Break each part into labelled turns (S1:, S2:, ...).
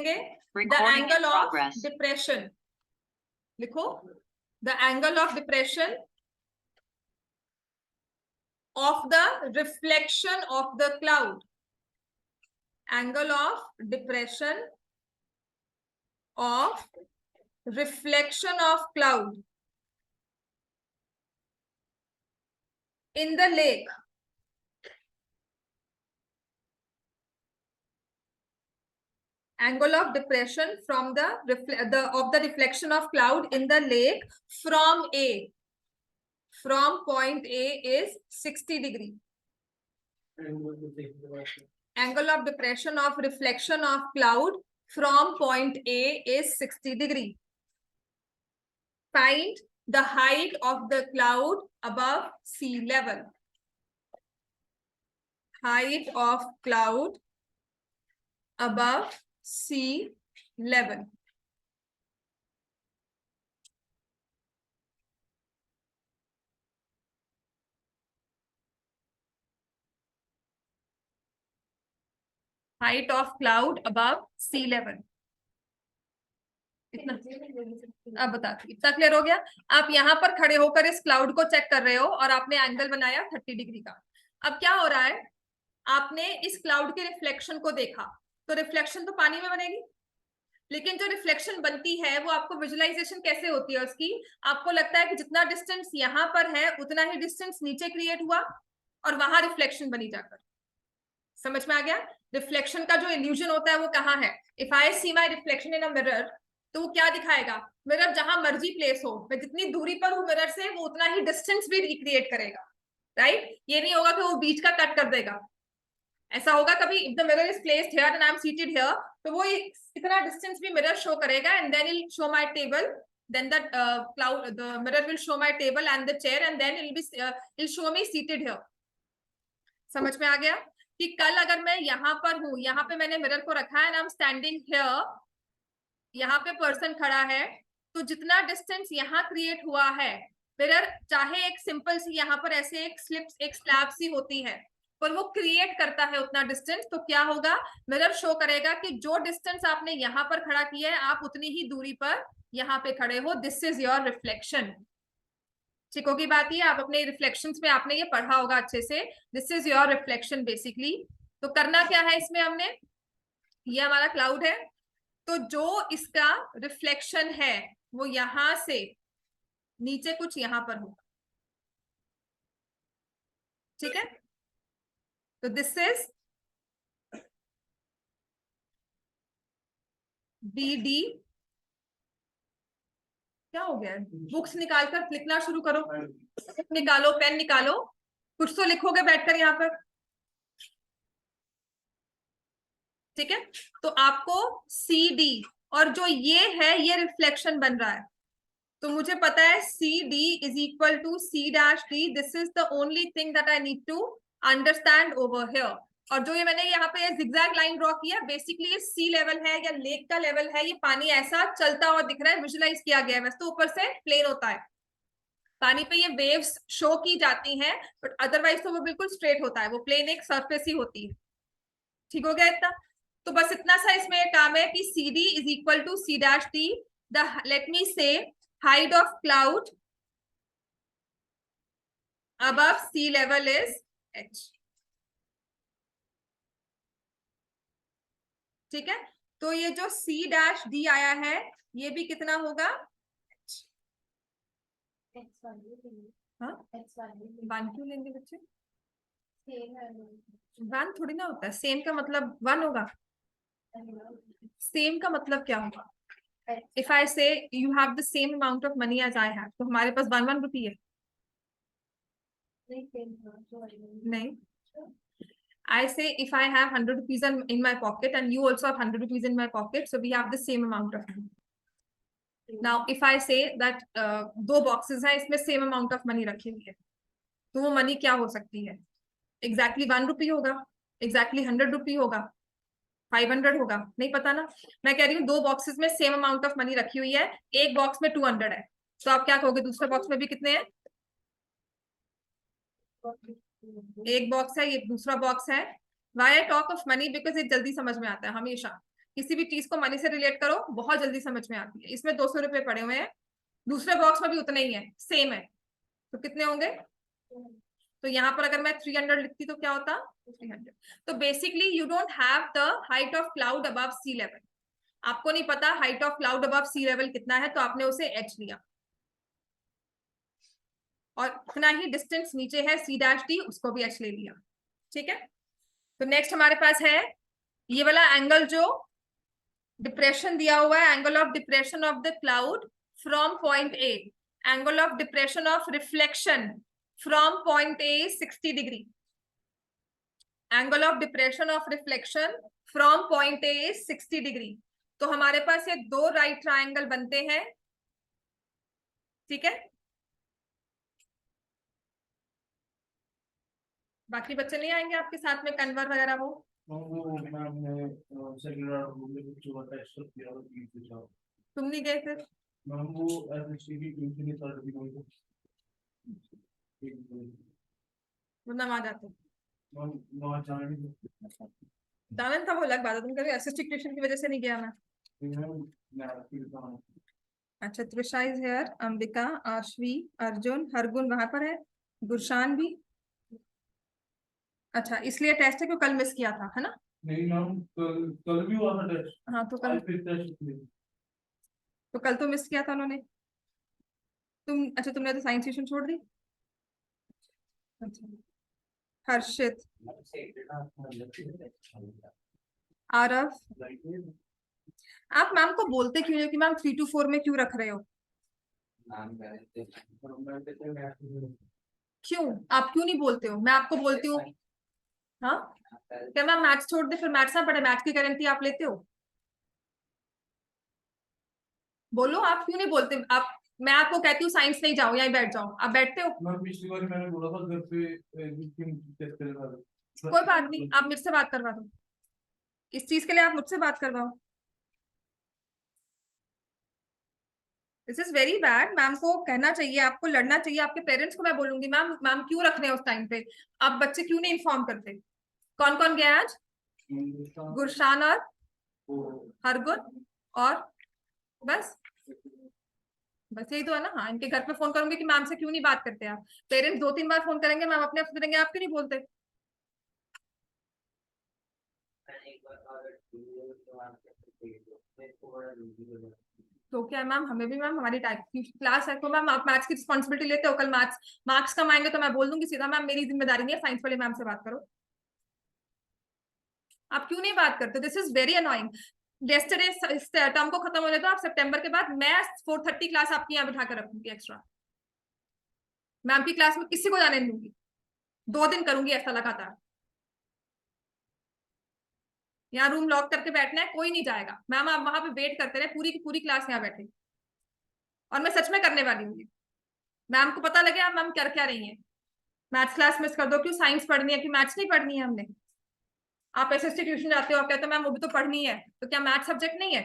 S1: The angle of depression, लिखो the angle of depression of the reflection of the cloud, angle of depression of reflection of cloud in the lake, angle of depression from the of the reflection of cloud in the lake from A, from point A is 60 degree. Angle of depression of reflection of cloud from point A is 60 degree. Find the height of the cloud above sea level. Height of cloud above sea level. Height of cloud above sea level. इतना अब बता, इतना clear हो गया? आप यहाँ पर खड़े होकर इस क्लाउड को चेक कर रहे हो और आपने एंगल बनाया 30 डिग्री का। अब क्या हो रहा है, आपने इस क्लाउड के रिफ्लेक्शन को देखा, तो रिफ्लेक्शन तो पानी में बनेगी, लेकिन जो रिफ्लेक्शन बनती है वो आपको विजुअलाइजेशन कैसे होती है उसकी? आपको लगता है कि जितना डिस्टेंस यहाँ पर है उतना ही डिस्टेंस नीचे क्रिएट हुआ और वहां रिफ्लेक्शन बनी जाकर। समझ में आ गया? रिफ्लेक्शन का जो इल्यूजन होता है वो कहाँ है? If I see my reflection in a mirror, तो वो क्या दिखाएगा? मिरर जहां मर्जी प्लेस हो, मैं जितनी दूरी पर हूं मिरर से, वो उतना ही डिस्टेंस भी रिक्रिएट करेगा, राइट? ये नहीं होगा कि वो बीच का कट कर देगा। ऐसा होगा कभी? If the mirror is placed here and I am seated here, तो वो इतना डिस्टेंस भी मिरर शो करेगा and then it show my table, then the cloud, the mirror will show my table and the chair, and then it'll show me seated here. समझ में आ गया कि कल अगर मैं यहाँ पर हूँ, यहाँ पे मैंने मिरर को रखा है and I am standing here, यहाँ पे पर्सन खड़ा है, तो जितना डिस्टेंस यहाँ क्रिएट हुआ है, मिरर चाहे एक सिंपल सी यहाँ पर ऐसे एक स्लैब सी होती है, पर वो क्रिएट करता है उतना डिस्टेंस, तो क्या होगा? मिरर शो करेगा कि जो डिस्टेंस आपने यहाँ पर खड़ा किया है, आप उतनी ही दूरी पर यहाँ पे खड़े हो। This is your reflection. चिको की बात है, आप अपने रिफ्लेक्शंस में आपने ये पढ़ा होगा अच्छे से, this is your reflection basically. तो करना क्या है इसमें हमने, ये हमारा क्लाउड है, तो जो इसका रिफ्लेक्शन है वो यहां से नीचे कुछ यहां पर होगा, ठीक है? तो दिस इज बी डी। क्या हो गया है? बुक्स निकालकर लिखना शुरू करो, निकालो, पेन निकालो, कुछ तो लिखोगे बैठकर यहाँ पर, ठीक है? तो आपको सी डी, और जो ये है ये रिफ्लेक्शन बन रहा है, तो मुझे पता है C D is equal to C dash D. This is the only thing that I need to understand over here. और जो ये मैंने यहाँ पे जिगजैग लाइन ड्रॉ किया, बेसिकली ये सी लेवल है या लेक का लेवल है, ये पानी ऐसा चलता हुआ दिख रहा है, विजुअलाइज किया गया है। वैसे तो ऊपर से प्लेन होता है, पानी पे ये वेव्स शो की जाती हैं, बट अदरवाइज तो वो बिल्कुल स्ट्रेट होता है, वो प्लेन एक सरफेस ही होती है। ठीक हो गया इतना? तो बस इतना सा इसमें काम है कि C D is equal to C dash D. Let me say height of cloud above sea level is h, ठीक है? तो ये जो c डैश d आया है, ये भी कितना होगा? हाँ, 1 क्यों लेंगे बच्चे? 1 थोड़ी ना होता है, सेम का मतलब 1 होगा। सेम का मतलब क्या होगा? If I say you have the same amount of money as I have, तो हमारे पास 1 रुपये है? नहीं। I say if I have 100 rupees in my pocket and you also have 100 rupees in my pocket, so we have the same amount of money. Now if I say that 2 boxes हैं, इसमें same amount of money रखी हुई है, तो वो money क्या हो सकती है? Exactly 1 रुपये होगा, exactly 100 रुपये होगा, 500 होगा, नहीं पता ना। मैं कह रही हूँ 2 बॉक्सेस में सेम अमाउंट ऑफ मनी रखी हुई है, एक बॉक्स में 200 है, तो आप क्या कहोगे? दूसरे बॉक्स में भी कितने हैं? एक बॉक्स है, ये दूसरा बॉक्स है। Why I talk of money? Because ये जल्दी समझ में आता है हमेशा। किसी भी चीज को मनी से रिलेट करो, बहुत जल्दी समझ में आती है। इसमें 200 रुपए पड़े हुए हैं, दूसरे बॉक्स में भी उतने ही है, सेम है, तो कितने होंगे? तो यहाँ पर अगर मैं 300 लिखती तो क्या होता? 300। तो basically you don't have the height of cloud above sea level. आपको नहीं पता height of cloud above sea level कितना है, तो आपने उसे h लिया, और इतना ही डिस्टेंस नीचे है सी डैश डी, उसको भी h ले लिया। ठीक है, तो नेक्स्ट हमारे पास है ये वाला एंगल जो डिप्रेशन दिया हुआ है, angle of depression of the cloud from point A, angle of depression of reflection from point A 60 degree, angle of depression of reflection from point A 60 degree. तो हमारे पास ये दो राइट ट्रायंगल बनते हैं। ठीक है, बाकी बच्चे नहीं आएंगे आपके साथ में, कन्वर वगैरह वो तुम नहीं गए फिर? वरना आ जाते दानन था, वो अलग बात है, तुम कभी असिस्टेंट ट्यूशन की वजह से नहीं गया मैं। अच्छा, त्रिशा इज हियर, अंबिका, आशवी, अर्जुन, हरगुन वहां पर है, गुरशान भी। अच्छा, इसलिए टेस्ट है क्यों कल मिस किया था, है ना?
S2: नहीं मैम, कल भी हुआ था टेस्ट।
S1: हाँ, तो कल तो मिस किया था उन्होंने। अच्छा, तुमने तो साइंस ट्यूशन छोड़ दी। अच्छा, हर्षित, आरव, आप मैम को बोलते क्यों हो कि मैम 3 to 4 में क्यों रख रहे हो? क्यों आप क्यों नहीं बोलते हो? मैं आपको बोलती हूँ। हाँ, क्या मैम मैथ्स छोड़ दे, फिर मैथ्स ना पढ़े, मैथ्स की गारंटी आप लेते हो? बोलो, आप क्यों नहीं बोलते? आप, मैं आपको कहती हूँ साइंस नहीं जाओ, यहीं बैठ जाओ, आप बैठते हो?
S2: पिछली बार मैंने बोला था घर पे
S1: कोई बात नहीं, आप मुझसे बात करवा दो, इस चीज के लिए आप मुझसे बात करवाओ। This is very bad, ma'am को कहना चाहिए, आपको लड़ना चाहिए। आपके पेरेंट्स को मैं बोलूंगी, मैम मैम क्यों रख रहे हैं उस टाइम पे, आप बच्चे क्यों नहीं इन्फॉर्म करते? कौन कौन गया आज? गुरशान और हरगुन, और बस बस यही तो है ना। हाँ, इनके घर पे फोन करूंगी कि मैम से क्यों नहीं बात करते आप। पेरेंट्स 2-3 बार फोन करेंगे, मैम अपने आप से देंगे, आप क्यों नहीं बोलते? तो क्या मैम, हमें भी मैम हमारी टाइप की क्लास है, तो मैम आप मैथ्स की रिस्पॉन्सिबिलिटी लेते हो। कल मार्क्स कम आएंगे तो मैं बोल दूंगी सीधा, मैम मेरी जिम्मेदारी नहीं है, साइंस वाले मैम से बात करो। आप क्यों नहीं बात करते? This is very annoying. Yesterday term को खत्म होने दो, आप सितंबर के बाद मैं 4:30 क्लास आपकी यहाँ बिठा कर रखूंगी एक्स्ट्रा। मैम की क्लास में किसी को जाने नहीं दूंगी, 2 दिन करूंगी ऐसा लगातार। यहाँ रूम लॉक करके बैठना है, कोई नहीं जाएगा। मैम आप वहां पे वेट करते रहे, पूरी की पूरी क्लास यहाँ बैठे, और मैं सच में करने वाली हूँ। मैम को पता लगे आप मैम कर क्या रही है, मैथ्स क्लास मिस कर दो, क्यों साइंस पढ़नी है कि मैथ्स नहीं पढ़नी है हमने? आप एसएसटी ट्यूशन जाते हो, आप कहते हो मैम वो भी तो पढ़नी है, तो क्या मैथ सब्जेक्ट नहीं है?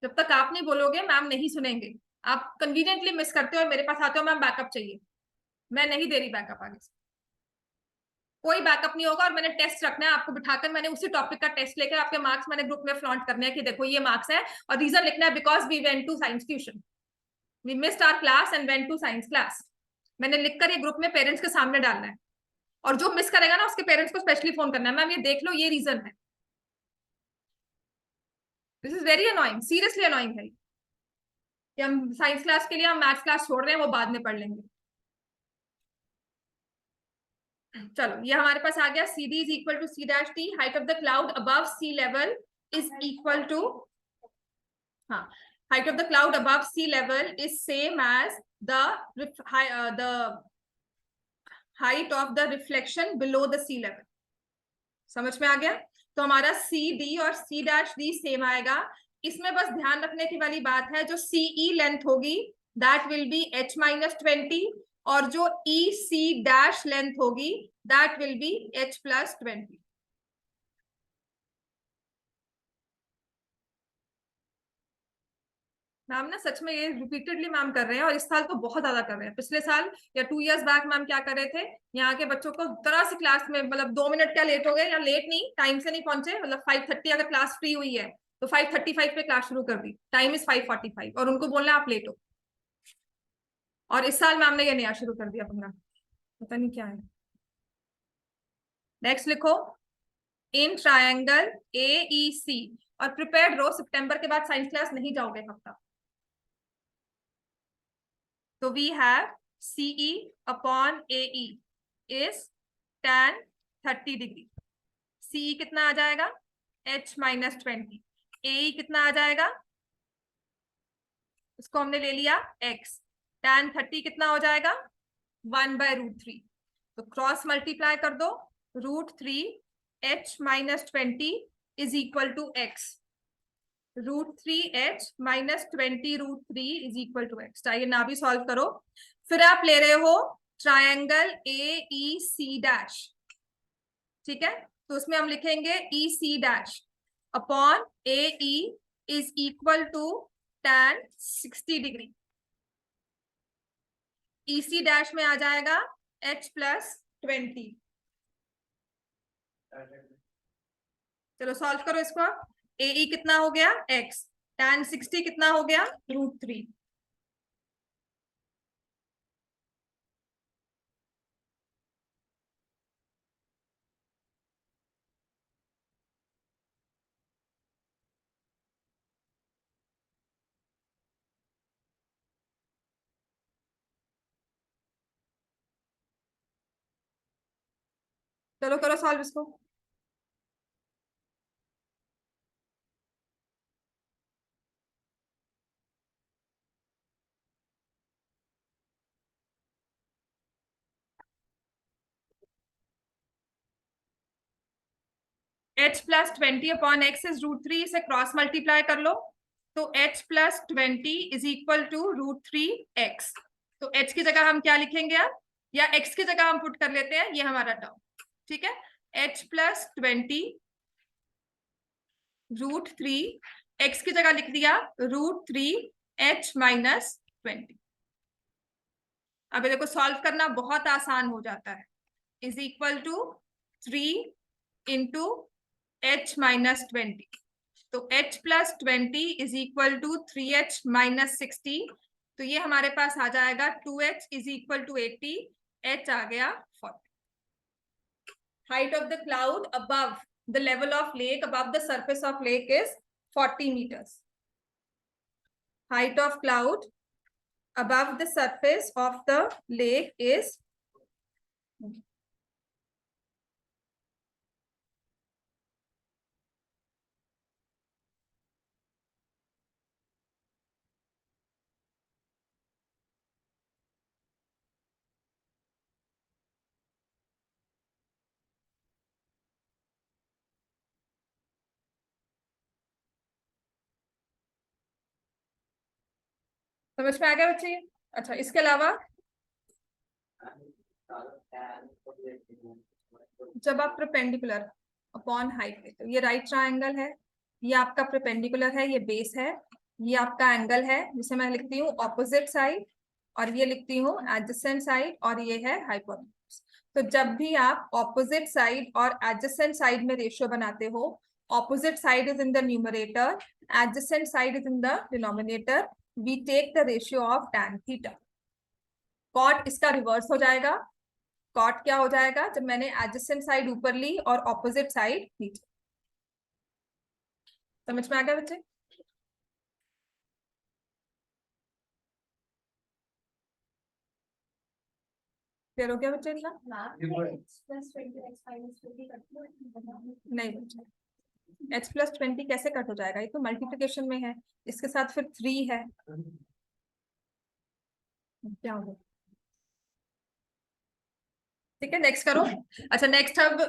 S1: जब तक आप नहीं बोलोगे मैम नहीं सुनेंगे। आप कन्वीनियंटली मिस करते हो और मेरे पास आते हो मैम बैकअप चाहिए, मैं नहीं दे रही बैकअप आगे से, कोई बैकअप नहीं होगा। और मैंने टेस्ट रखना है आपको बिठाकर, मैंने उसी टॉपिक का टेस्ट लेकर आपके मार्क्स मैंने ग्रुप में फ्लॉन्ट करने हैं कि देखो ये मार्क्स है, और रीजन लिखना है because we went to science tuition, we missed our class and went to science class. मैंने लिखकर ये ग्रुप में पेरेंट्स के सामने डालना है, और जो मिस करेगा ना उसके पेरेंट्स को स्पेशली फोन करना है, मैम ये देख लो ये रीजन है। This is very annoying, seriously annoying है कि हम साइंस क्लास के लिए हम मैथ्स क्लास छोड़ रहे हैं, वो बाद में पढ़ लेंगे। चलो, ये हमारे पास आ गया, C D is equal to C dash T, height of the cloud above sea level is equal to, हाँ, height of the cloud above sea level is same as the height of the reflection below the sea level। समझ में आ गया? तो हमारा C D और सी dash D same आएगा। इसमें बस ध्यान रखने की वाली बात है, जो सीई लेंथ होगी दैट विल बी h-20, और जो ई सी डैश लेंथ होगी that will be h+20। Ma'am ना सच में ये रिपीटेडली मैम कर रहे हैं, और इस साल तो बहुत ज्यादा कर रहे हैं। पिछले साल या 2 years बैक मैम क्या कर रहे थे, यहाँ के बच्चों को तरह से क्लास में, मतलब 2 मिनट क्या लेट हो गए, या लेट नहीं, टाइम से नहीं पहुंचे, मतलब 5:30 अगर क्लास फ्री हुई है तो 5:35 पे क्लास शुरू कर दी, टाइम इज 5:45, और उनको बोलना आप लेट हो। और इस साल मैम ने ये नया शुरू कर दिया पंगा, पता नहीं क्या है। नेक्स्ट लिखो, इन ट्रायंगल AEC, और प्रिपेयर्ड रहो, सितंबर के बाद साइंस क्लास नहीं जाओगे हफ्ता। तो we have CE upon AE is tan 30 degree. CE कितना आ जाएगा, H-20। AE कितना आ जाएगा, उसको हमने ले लिया x, tan 30 कितना हो जाएगा, 1/√3। तो क्रॉस मल्टीप्लाई कर दो, √3 H-20 is equal to x, √3 H-20 √3 is equal to x। चाहिए ना भी सॉल्व करो। फिर आप ले रहे हो ट्रायंगल AEC', ठीक है, तो उसमें हम लिखेंगे EC' upon AE is equal to tan 60 degree. EC' में आ जाएगा H+20। चलो सॉल्व करो इसको। AE कितना हो गया x, tan 60 कितना हो गया, √3। चलो करो सॉल्व इसको। H+20 अपॉन x इज √3, इसे क्रॉस मल्टीप्लाई कर लो, तो H+20 is equal to √3x। तो h की जगह हम क्या लिखेंगे अब, या x की जगह हम पुट कर लेते हैं, ये हमारा टर्म, ठीक है। H+20 √3, x की जगह लिख दिया √3 H-20। अब देखो सॉल्व करना बहुत आसान हो जाता है, is equal to 3 into H-20। तो H+20 is equal to 3H-60। तो ये हमारे पास आ जाएगा 2H is equal to 80, H आ गया 40। Height of the cloud above the level of lake, above the surface of lake is 40 meters। Height of cloud above the surface of the lake is समझ में आ गया बच्चे। अच्छा, इसके अलावा जब आप परपेंडिकुलर अपॉन हाइट लेते हो, ये राइट ट्रायंगल है, ये आपका परपेंडिकुलर है, ये बेस है, ये आपका एंगल है जिसे मैं लिखती हूँ ऑपोजिट साइड, और ये लिखती हूँ एडजेसेंट साइड, और ये है हाइपोटेन्यूज। तो जब भी आप ऑपोजिट साइड और एडजेसेंट साइड में रेशियो बनाते हो, opposite side is in the numerator, adjacent side is in the denominator, we take the ratio of tan theta. Cot इसका रिवर्स हो जाएगा। कॉट क्या हो जाएगा, जब मैंने एडजेसेंट साइड ऊपर ली और ऑपोजिट साइड नीचे। समझ में आ गया बच्चे। क्लियर हो गया बच्चे इनका? नहीं बच्चे, H+20 कैसे कट हो जाएगा, ये तो मल्टीप्लिकेशन में है, इसके साथ फिर 3 है, क्या होगा। ठीक है, नेक्स्ट करो। अच्छा नेक्स्ट अब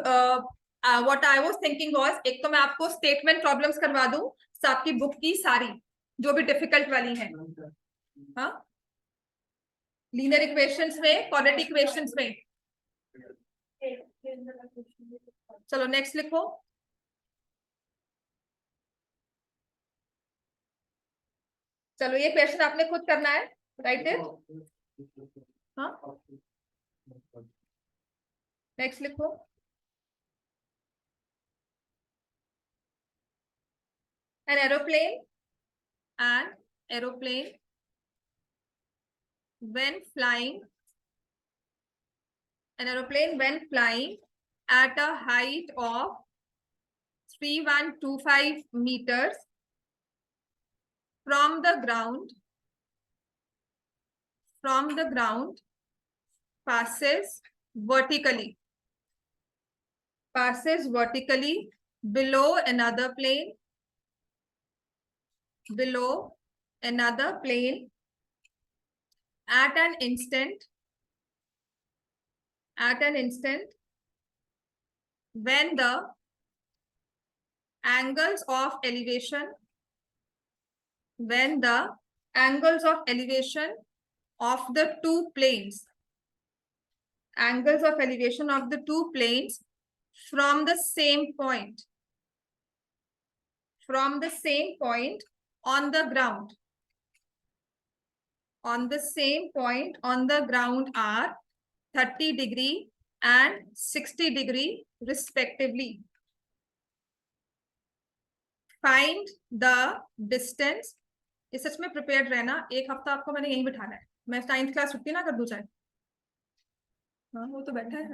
S1: what I was thinking was, एक तो मैं आपको स्टेटमेंट प्रॉब्लम्स करवा दूं आपकी बुक की सारी, जो भी डिफिकल्ट वाली है। हाँ, लीनियर इक्वेशंस में, क्वाड्रेटिक इक्वेशंस में। चलो नेक्स्ट लिखो। चलो ये क्वेश्चन आपने खुद करना है, राइट इट। हाँ, नेक्स्ट लिखो। an aeroplane when flying at a height of 3125 meters from the ground passes vertically below another plane at an instant when the angles of elevation of the two planes from the same point on the ground are 30 degree and 60 degree respectively. Find the distance. ये सच में prepared रहना, एक हफ्ता आपको मैंने यहीं बिठाना है। मैं 9th क्लास छुट्टी ना कर दूं चाहे। हाँ, वो तो बैठा है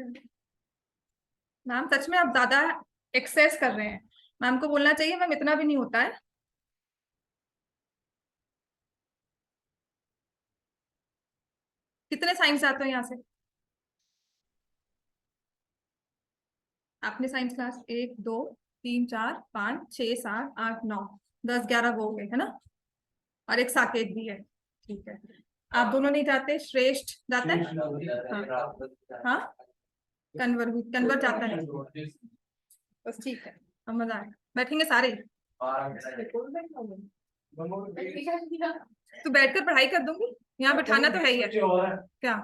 S1: मैम। सच में आप ज्यादा एक्सेस कर रहे हैं। मैम को बोलना चाहिए मैम इतना भी नहीं होता है। कितने साइंस आते हो यहाँ से? आपने साइंस क्लास 1 2 3 4 5 6 7 8 9 10 11 वो हो गए है ना, और एक साकेत भी है। ठीक है, आप दोनों नहीं जाते, श्रेष्ठ जाता है। हाँ, कन्वर जाता है बस। ठीक है, अब मजा आएगा। बैठेंगे सारे। तो बैठकर पढ़ाई कर दूंगी, यहाँ बैठाना तो है ही है। क्या?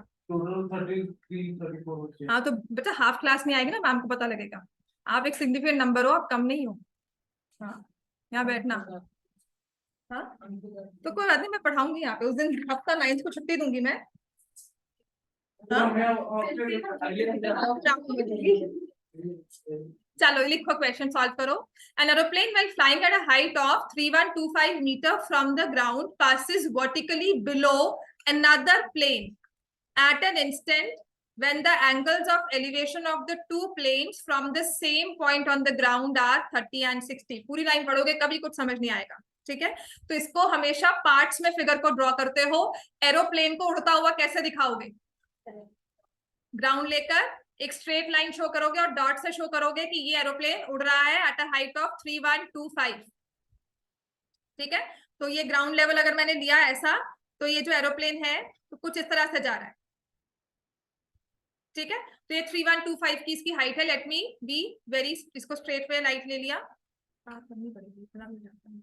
S1: हाँ, तो बेटा हाफ क्लास नहीं आएगी ना, मैम को पता लगेगा। आप एक सिग्निफिकेंट नंबर हो, आप कम नहीं हो। हाँ, यहाँ बैठना। हाँ, तो कोई बात नहीं, मैं पढ़ाऊंगी यहाँ पे। उस दिन हफ्ता 9th को छुट्टी दूंगी मैं। चलो लिखो, क्वेश्चन सॉल्व करो। An aeroplane while flying at a height of 3125 meter from the ground passes vertically below another plane at an instant when the angles of elevation of the two planes from the same point on the ground are 30 and 60. पूरी line पढ़ोगे कभी कुछ समझ नहीं आएगा, ठीक है। तो इसको हमेशा पार्ट्स में फिगर को ड्रॉ करते हो। एरोप्लेन को उड़ता हुआ कैसे दिखाओगे? ग्राउंड लेकर एक स्ट्रेट लाइन शो करोगे और डॉट से शो करोगे कि ये एरोप्लेन उड़ रहा है एट अ हाइट ऑफ 3125। ठीक है, तो ये ग्राउंड लेवल अगर मैंने लिया ऐसा, तो ये जो एरोप्लेन है तो कुछ इस तरह से जा रहा है। ठीक है, तो ये 3125 की इसकी हाइट है। लेट मी बी वेरी, इसको स्ट्रेट पे लाइट ले लिया, बात करनी पड़ेगी, इतना भी जाता है।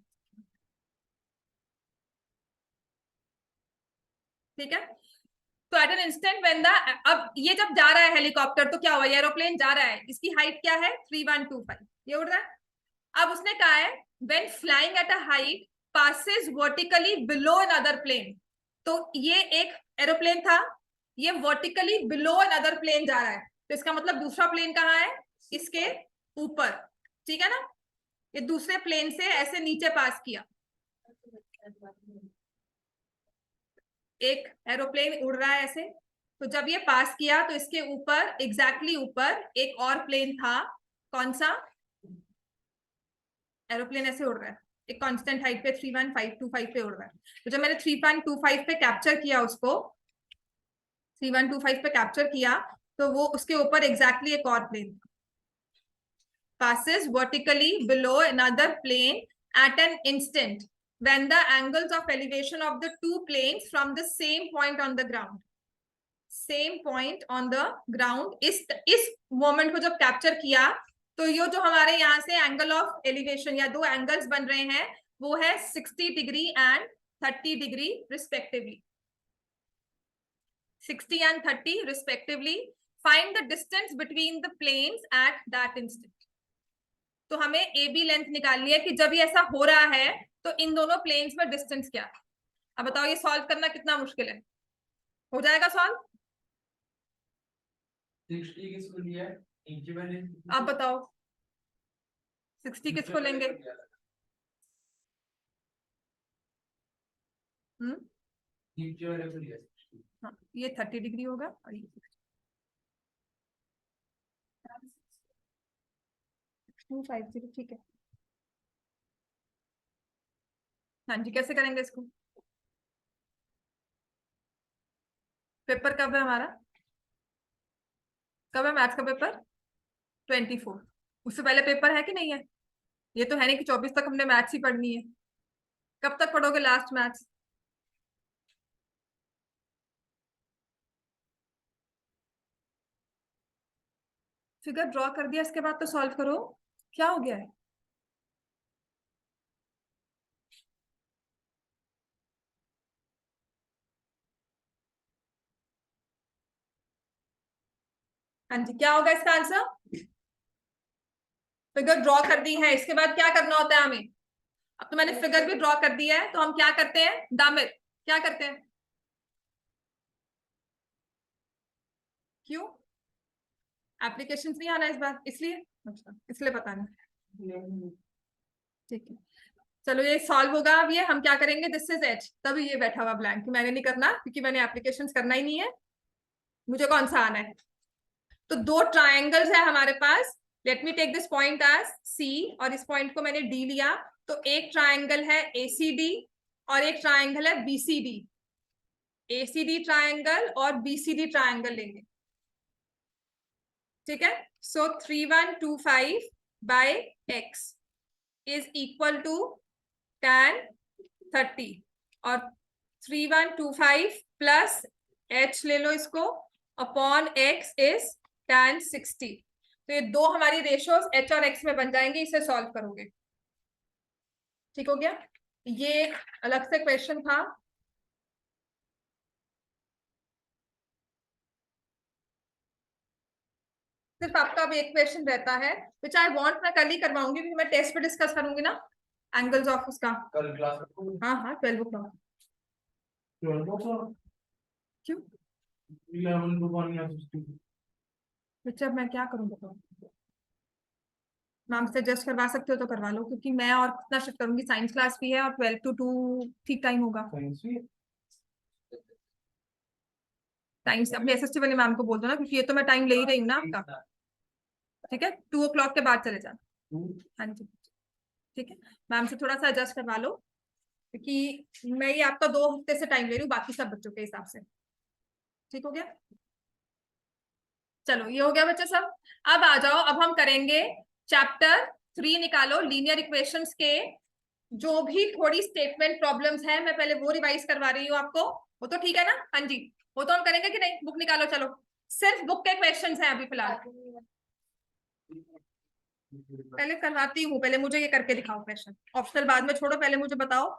S1: ठीक है, तो at an instant when the, अब ये जब जा रहा है हेलीकॉप्टर तो क्या हुआ, ये एरोप्लेन जा रहा है, इसकी हाइट क्या है 3125, ये उड़ रहा है। अब उसने कहा है when flying at a height passes vertically below another plane, तो ये एक एरोप्लेन था, ये वर्टिकली बिलो अनदर प्लेन जा रहा है, तो इसका मतलब दूसरा प्लेन कहाँ है? इसके ऊपर। ठीक है ना, ये दूसरे प्लेन से ऐसे नीचे पास किया। एक एरोप्लेन उड़ रहा है ऐसे, तो जब ये पास किया तो इसके ऊपर एग्जैक्टली ऊपर एक और प्लेन था। कौन सा? एरोप्लेन ऐसे उड़ रहा है एक कांस्टेंट हाइट पे 31525 पे उड़ रहा है। तो जब मैंने 3.25 पे कैप्चर किया उसको, 3125 पे कैप्चर किया, तो वो उसके ऊपर एग्जैक्टली एक और प्लेन था। passes vertically below another plane at an instant when the angles of elevation of the two planes from the same point on the ground इस मोमेंट को जब कैप्चर किया, तो ये जो हमारे यहाँ से एंगल ऑफ एलिवेशन या दो एंगल्स बन रहे हैं वो है 60 degree and 30 degree respectively. 60 and 30 respectively. Find the distance between the planes at that instant. तो हमें AB लेंथ निकालनी है कि जब ये ऐसा हो रहा है तो इन दोनों प्लेन्स में डिस्टेंस क्या है। अब बताओ ये सॉल्व करना कितना मुश्किल है, हो जाएगा सॉल्व?
S2: 60 किसको लिया है? नीचे मैंने
S1: आप बताओ 60 किसको लेंगे?
S2: नीचे वाले को लिया 60।
S1: हाँ, ये 30 डिग्री होगा और ये 250, ठीक है। हाँ जी, कैसे करेंगे इसको? पेपर कब है हमारा? कब है मैथ्स का पेपर? 24। उससे पहले पेपर है कि नहीं है? ये तो है नहीं कि 24 तक हमने मैथ्स ही पढ़नी है। कब तक पढ़ोगे लास्ट मैथ्स? फिगर ड्रॉ कर दिया, इसके बाद तो सॉल्व करो। क्या हो गया है? हाँ जी, क्या होगा इसका आंसर? फिगर ड्रॉ कर दी है, इसके बाद क्या करना होता है हमें? अब तो मैंने फिगर भी ड्रॉ कर दिया है, तो हम क्या करते हैं दामिर? क्या करते हैं? क्यों? एप्लीकेशन नहीं आना इस बार इसलिए? अच्छा, इसलिए पता नहीं। ठीक है, चलो ये सॉल्व होगा। अब ये हम क्या करेंगे, दिस इज एच, तभी ये बैठा हुआ ब्लैंक, मैंने नहीं करना क्योंकि मैंने एप्लीकेशन करना ही नहीं है, मुझे कौन सा आना है। तो दो ट्राइंगल्स है हमारे पास, let me take this point as C और इस पॉइंट को मैंने डी लिया, तो एक ट्राइंगल है एसीडी और एक ट्राइंगल है बीसीडी। एसीडी ट्राइंगल और बीसीडी ट्राइंगल लेंगे, ठीक है। So 3125 by x is equal to tan 30 और 3125 प्लस h ले लो इसको अपॉन x इज tan 60। तो ये दो हमारी रेशियोज h और x में बन जाएंगे, इसे सॉल्व करोगे। ठीक हो गया, ये अलग से क्वेश्चन था। सिर्फ आपका अब एक क्वेश्चन रहता है विच आई वांट, मैं कल ही करवाऊंगी क्योंकि मैं टेस्ट पे डिस्कस करूंगी ना एंगल्स ऑफ उसका।
S2: कल क्लास में
S1: हाँ हाँ 12 o'clock।
S2: 12
S1: क्यों?
S2: 11 to 1 या 60।
S1: बच्चा मैं क्या करूँ बताओ? मैम से एडजस्ट करवा सकते हो तो करवा लो, क्योंकि मैं और कितना शिफ्ट करूंगी, साइंस क्लास भी है और 12 to 2 ठीक टाइम होगा।
S2: साइंस भी
S1: टाइम से अपने एसएसटी वाले मैम को बोल दो ना, क्योंकि ये तो मैं टाइम ले ही रही हूँ ना आपका। ठीक है, 2 o'clock के बाद चले जाना। हाँ जी, ठीक है, मैम से थोड़ा सा एडजस्ट करवा लो, क्योंकि मैं ये आपका 2 हफ्ते से टाइम ले रही हूँ बाकी सब बच्चों के हिसाब से। ठीक हो गया, चलो ये हो गया बच्चे सब। अब आ जाओ, अब हम करेंगे चैप्टर 3, निकालो लीनियर इक्वेशंस के जो भी थोड़ी स्टेटमेंट प्रॉब्लम्स है, मैं पहले वो रिवाइज करवा रही हूँ आपको, वो तो ठीक है ना? हाँ जी, वो तो हम करेंगे कि नहीं? बुक निकालो, चलो सिर्फ बुक के क्वेश्चंस हैं अभी फिलहाल, पहले करवाती हूँ, पहले मुझे ये करके दिखाओ क्वेश्चन, ऑप्शनल बाद में छोड़ो, पहले मुझे बताओ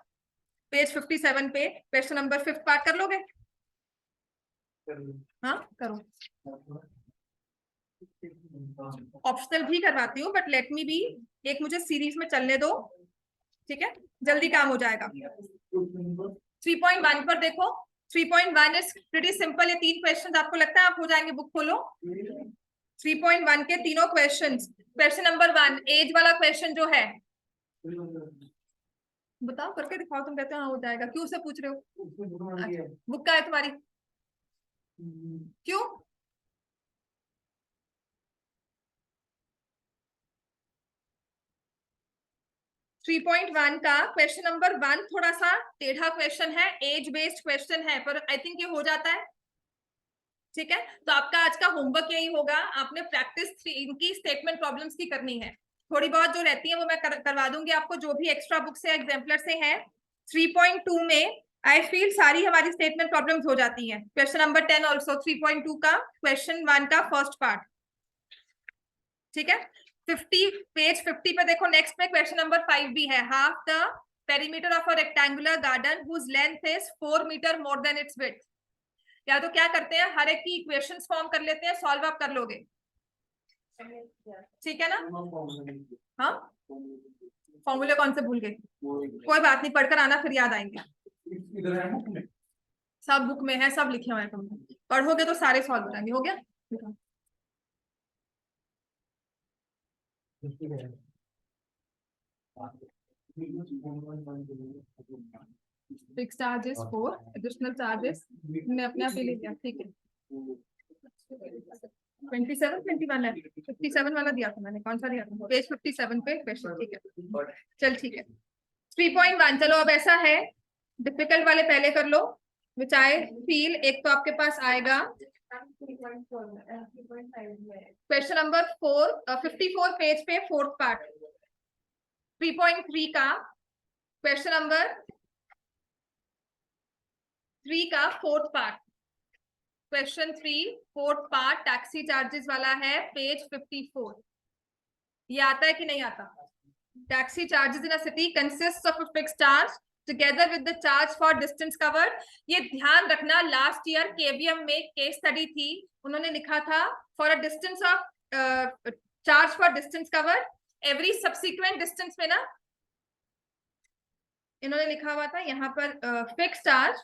S1: पेज 57 पे क्वेश्चन नंबर 5 पार्ट कर लोगे? हाँ करो, ऑप्शनल भी करवाती हूँ बट लेट मी बी, एक मुझे सीरीज में चलने दो, ठीक है, जल्दी काम हो जाएगा। 3.1 पर देखो, 3.1 इज प्रीटी सिंपल, ये 3 क्वेश्चन आपको लगता है आप हो जाएंगे? बुक खोलो, 3.1 के तीनों क्वेश्चंस। क्वेश्चन नंबर 1 एज वाला क्वेश्चन जो है, बताओ करके दिखाओ, तुम कहते हो हाँ हो जाएगा, क्यों से पूछ रहे हो? अच्छा, बुक का है तुम्हारी? क्यों? 3.1 का क्वेश्चन नंबर 1 थोड़ा सा टेढ़ा क्वेश्चन है, एज बेस्ड क्वेश्चन है, पर आई थिंक ये हो जाता है। ठीक है, तो आपका आज का होमवर्क यही होगा, आपने प्रैक्टिस इनकी स्टेटमेंट प्रॉब्लम्स की करनी है, थोड़ी बहुत जो रहती है वो मैं करवा दूंगी आपको, जो भी एक्स्ट्रा बुक से एग्जाम्पलर से है। 3.2 में आई फील सारी हमारी स्टेटमेंट प्रॉब्लम्स हो जाती हैं। क्वेश्चन नंबर 10 ऑल्सो 3.2 का क्वेश्चन 1 का फर्स्ट पार्ट, ठीक है। 50 पेज 50 पे देखो, नेक्स्ट पे क्वेश्चन नंबर 5 भी है, half the perimeter of a rectangular garden whose length is 4 metre more than its width. या तो क्या करते हैं, हर एक की इक्वेशंस फॉर्म कर लेते हैं, सॉल्व आप कर लोगे, ठीक है ना? हाँ, फॉर्मूले कौन से भूल गए? कोई बात नहीं, पढ़कर आना फिर याद आएंगे।
S2: इधर है बुक में?
S1: सब बुक में है, सब लिखे हुए हैं तुमने, पढ़ोगे तो सारे सॉल्व हो जाएंगे। हो गया? फिक्स चार्जेस 4, एडिशनल चार्जेस ने अपने आप ही ले लिया। ठीक है, 27 21 है, 57 वाला दिया था मैंने। कौन सा दिया था? पेज 57 पे क्वेश्चन। ठीक है, चल ठीक है। 3.1 चलो अब ऐसा है, डिफिकल्ट वाले पहले कर लो, विच आई फील। एक तो आपके पास आएगा क्वेश्चन नंबर 4, 54 पेज पे, फोर्थ पार्ट 3.3 का क्वेश्चन नंबर 3 का fourth part, question 3 fourth part taxi charges वाला है, पेज 54। ये आता है कि नहीं आता? Taxi charges in a city consist of a fixed charge together with the charge for distance covered. ये ध्यान रखना, लास्ट ईयर केवीएम में केस स्टडी थी, उन्होंने लिखा था for a distance of charge for distance covered every subsequent distance में ना, इन्होंने लिखा हुआ था यहाँ पर फिक्स चार्ज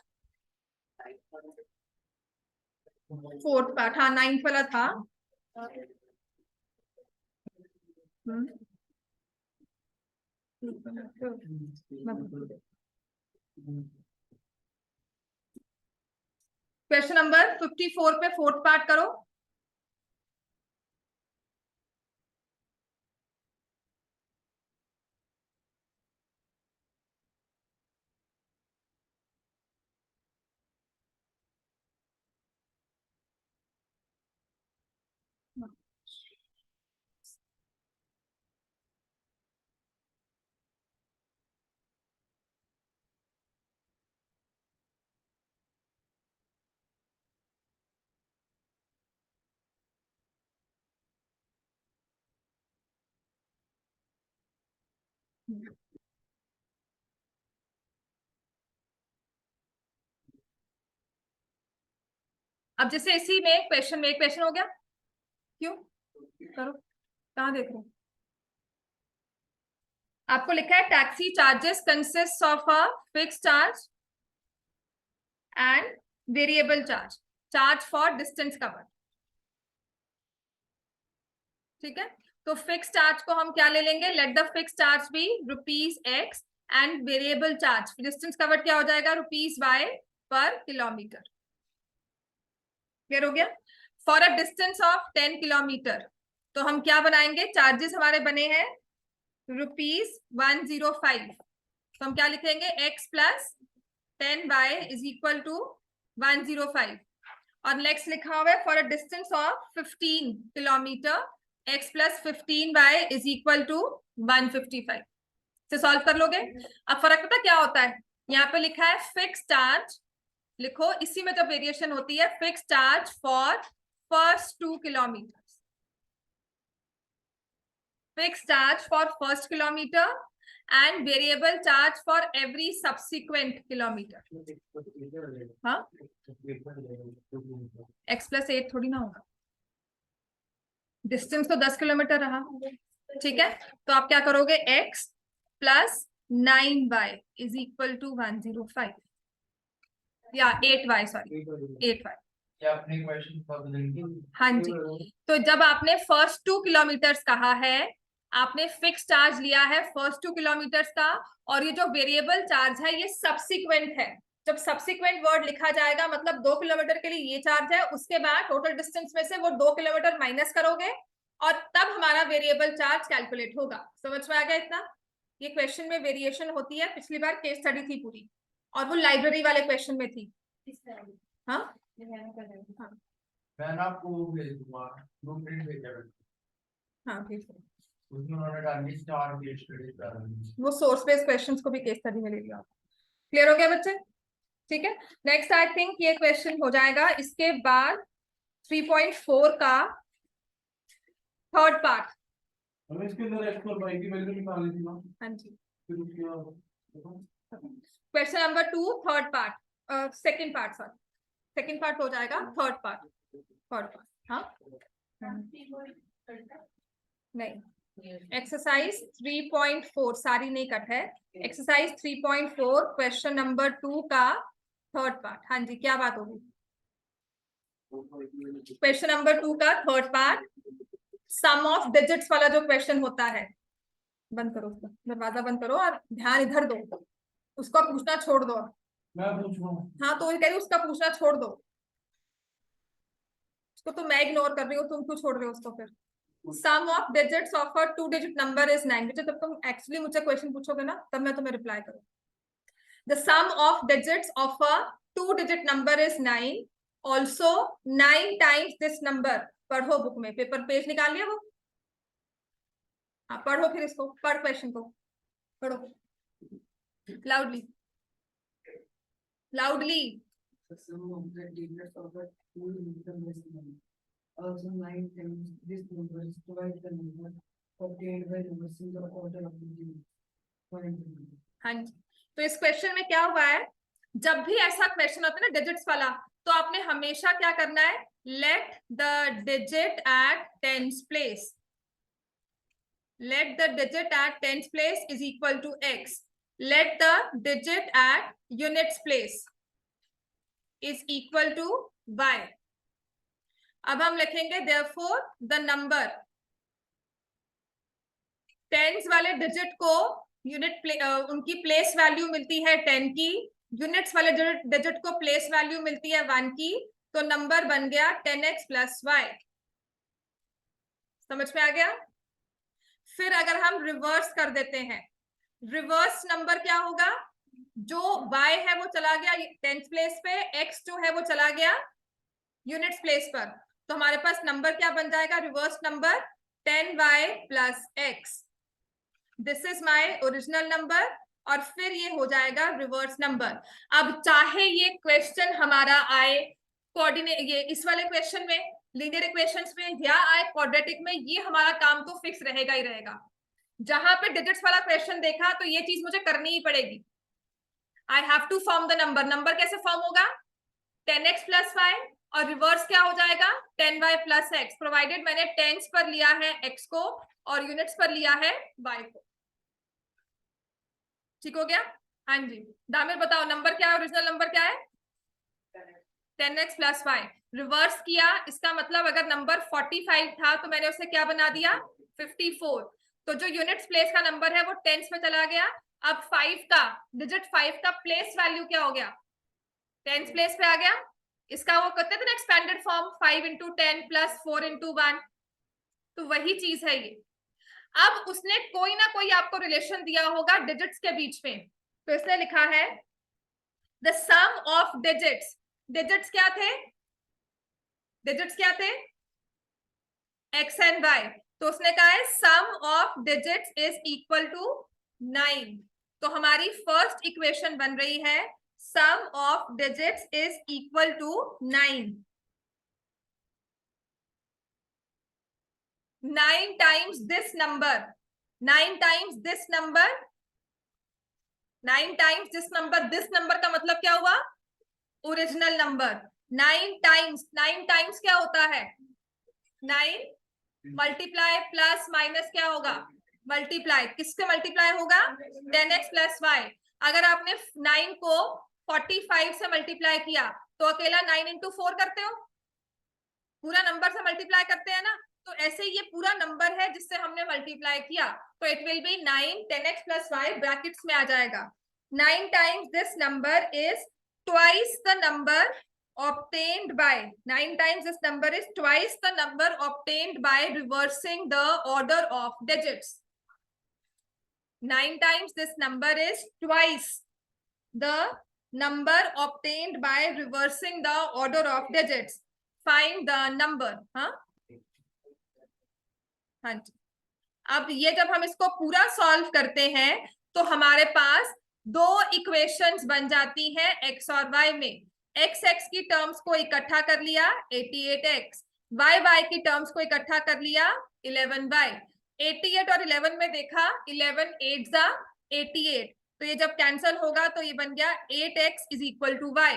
S1: फोर्थ पार्ट, हाँ 9th वाला था। क्वेश्चन नंबर 54 पे फोर्थ पार्ट करो। अब जैसे इसी में क्वेश्चन में एक क्वेश्चन हो गया, क्यों करो, कहाँ देख रहे हो? आपको लिखा है taxi charges consist of a fix charge and variable charge, charge for distance cover. ठीक है, तो फिक्स चार्ज को हम क्या ले लेंगे? Let the fix charge be ₹X and variable charge distance cover क्या हो जाएगा? ₹Y पर किलोमीटर। क्लियर हो गया? For a distance of 10 kilometre तो हम क्या बनाएंगे? चार्जेस हमारे बने हैं ₹105, तो हम क्या लिखेंगे? X plus 10y is equal to 105। और नेक्स्ट लिखा हुआ है for a distance of 15 kilometre x plus 15y is equal to 155 से सॉल्व कर लोगे। अब फर्क पता क्या होता है? यहाँ पे लिखा है फिक्स चार्ज, लिखो इसी में जब वेरिएशन होती है, fix charge for first 2 kilometre, fix charge for first kilometre and variable charge for every subsequent kilometre. हाँ, x प्लस 8 थोड़ी ना होगा, डिस्टेंस तो 10 किलोमीटर रहा। ठीक है, तो आप क्या करोगे? x plus 9y is equal to 105 या 8y, सॉरी 8y। हाँ जी, तो जब आपने फर्स्ट 2 किलोमीटर्स कहा है, आपने फिक्स चार्ज लिया है फर्स्ट 2 किलोमीटर्स का, और ये जो वेरिएबल चार्ज है ये सब्सिक्वेंट है। जब सब्सिक्वेंट वर्ड लिखा जाएगा मतलब 2 किलोमीटर के लिए ये चार्ज है, उसके बाद टोटल डिस्टेंस में से वो 2 किलोमीटर माइनस करोगे और तब हमारा वेरिएबल चार्ज कैलकुलेट होगा। समझ में आ गया इतना? ये क्वेश्चन में वेरिएशन होती है, पिछली बार केस स्टडी थी पूरी, और वो लाइब्रेरी वाले क्वेश्चन में थी। हाँ हाँ
S2: मैं आपको वो भेज दूंगा, ब्लूप्रिंट भेजा है।
S1: हाँ, भेज दो।
S2: उसमें उन्होंने डाली 4 केस स्टडी डाली।
S1: वो सोर्स बेस्ड क्वेश्चंस को भी केस स्टडी में ले लिया। क्लियर हो गया बच्चे? ठीक है, नेक्स्ट आई थिंक ये क्वेश्चन हो जाएगा। इसके बाद 3.4 का थर्ड पार्ट।
S2: हमें इसके अंदर x और y की वैल्यू निकालनी थी ना।
S1: हाँ जी,
S2: फिर उसके
S1: question number 2 third part, second part, sorry second part हो जाएगा, थर्ड पार्ट, थर्ड पार्ट। हाँ नहीं, एक्सरसाइज 3.4 सारी नहीं कट है। एक्सरसाइज 3.4 क्वेश्चन नंबर 2 का थर्ड पार्ट। हाँ जी, क्या बात होगी? क्वेश्चन नंबर 2 का third part, sum of digits वाला जो क्वेश्चन होता है। बंद करो उसको, दरवाजा बंद करो और ध्यान इधर दो, उसका पूछना छोड़ दो।
S2: मैं पूछ रहा हूँ।
S1: हाँ, तो ये कह रही उसका पूछना छोड़ दो उसको। तो मैं इग्नोर कर रही हूँ, तुम क्यों छोड़ रहे हो उसको? फिर sum of digits of a 2 digit number is 9। बेटा जब तुम एक्चुअली मुझसे क्वेश्चन पूछोगे ना, तब मैं तुम्हें रिप्लाई करूँ। The sum of digits of a 2 digit number is 9, also 9 times this number. पढ़ो बुक में, पेपर पेज निकाल लिया वो? हाँ, पढ़ो फिर इसको, पढ़ क्वेश्चन को, पढ़ो loudly, loudly.
S3: The sum of the digits of a two number is 9. Also 9 times this number is twice the number obtained by reversing the order of the digits.
S1: हाँ जी, तो इस क्वेश्चन में क्या हुआ है, जब भी ऐसा क्वेश्चन होता है ना डिजिट्स वाला, तो आपने हमेशा क्या करना है, let the digit at tens place, let the digit at tens place is equal to x, let the digit at units place is equal to y। अब हम लिखेंगे therefore the number, टेंस वाले डिजिट को unit उनकी place value मिलती है 10 की, units वाले डिजिट को प्लेस वैल्यू मिलती है 1 की, तो नंबर बन गया 10x plus y। समझ में आ गया? फिर अगर हम रिवर्स कर देते हैं, रिवर्स नंबर क्या होगा, जो y है वो चला गया टेंस प्लेस पे, x जो है वो चला गया यूनिट्स प्लेस पर, तो हमारे पास नंबर क्या बन जाएगा, reverse number 10y plus x। This is my original number, और फिर ये हो जाएगा रिवर्स नंबर। अब चाहे ये क्वेश्चन हमारा आए कोऑर्डिनेट, ये इस वाले क्वेश्चन में लीनियर इक्वेशंस में, या आए क्वाड्रेटिक में, ये हमारा काम तो फिक्स रहेगा ही रहेगा। जहां पे डिजिट्स वाला क्वेश्चन देखा तो ये चीज मुझे करनी ही पड़ेगी। I have to form the number. Number कैसे फॉर्म होगा, 10x plus y, और रिवर्स क्या हो जाएगा 10y plus x, प्रोवाइडेड मैंने टेंस पर लिया है x को और यूनिट्स पर लिया है y को। ठीक हो गया? हाँ जी, दामिर बताओ नंबर क्या है, ओरिजिनल नंबर क्या है? 10x plus y। रिवर्स किया, इसका मतलब अगर नंबर 45 था तो मैंने उसे क्या बना दिया, 54। तो जो यूनिट्स प्लेस का नंबर है वो टेंस में चला गया। अब 5 का डिजिट 5 का प्लेस वैल्यू क्या हो गया, टेंस प्लेस पे आ गया। इसका वो कहते थे ना expanded form, 5 into 10 plus 4 into 1, तो वही चीज है ये। अब उसने कोई ना कोई आपको रिलेशन दिया होगा डिजिट्स के बीच में, तो इसने लिखा है the sum of digits. Digits क्या थे, डिजिट्स क्या थे, x एंड y, तो उसने कहा है sum of digits is equal to 9। तो हमारी फर्स्ट इक्वेशन बन रही है sum of digits is equal to 9। 9 times this number, 9 times this number, 9 times this number, this number का मतलब क्या हुआ, ओरिजिनल नंबर। 9 टाइम्स क्या होता है, 9 मल्टीप्लाई प्लस माइनस क्या होगा, मल्टीप्लाई, किससे मल्टीप्लाई होगा, 10x plus y। अगर आपने 9 को 45 से मल्टीप्लाई किया तो अकेला 9 into 4 करते हो, पूरा नंबर से मल्टीप्लाई करते हैं ना, तो ऐसे ये पूरा नंबर है जिससे हमने मल्टीप्लाई किया, तो it will B 9 10x plus y, brackets में आ जाएगा 9 times this number is twice the number obtained by, 9 times this number is twice the number obtained by reversing the order of digits। 9 times this number is twice the number obtained by reversing the order of digits। find the number। हाँ हाँ जी। अब ये जब हम इसको पूरा solve करते हैं तो हमारे पास दो इक्वेशंस बन जाती हैं x और y में। x की टर्म्स को इकट्ठा कर लिया 88x, y की टर्म्स को इकट्ठा कर लिया 11y। 88 और 11 में देखा 11 8 जा 88, तो ये जब कैंसल होगा तो ये बन गया 8x is equal to y।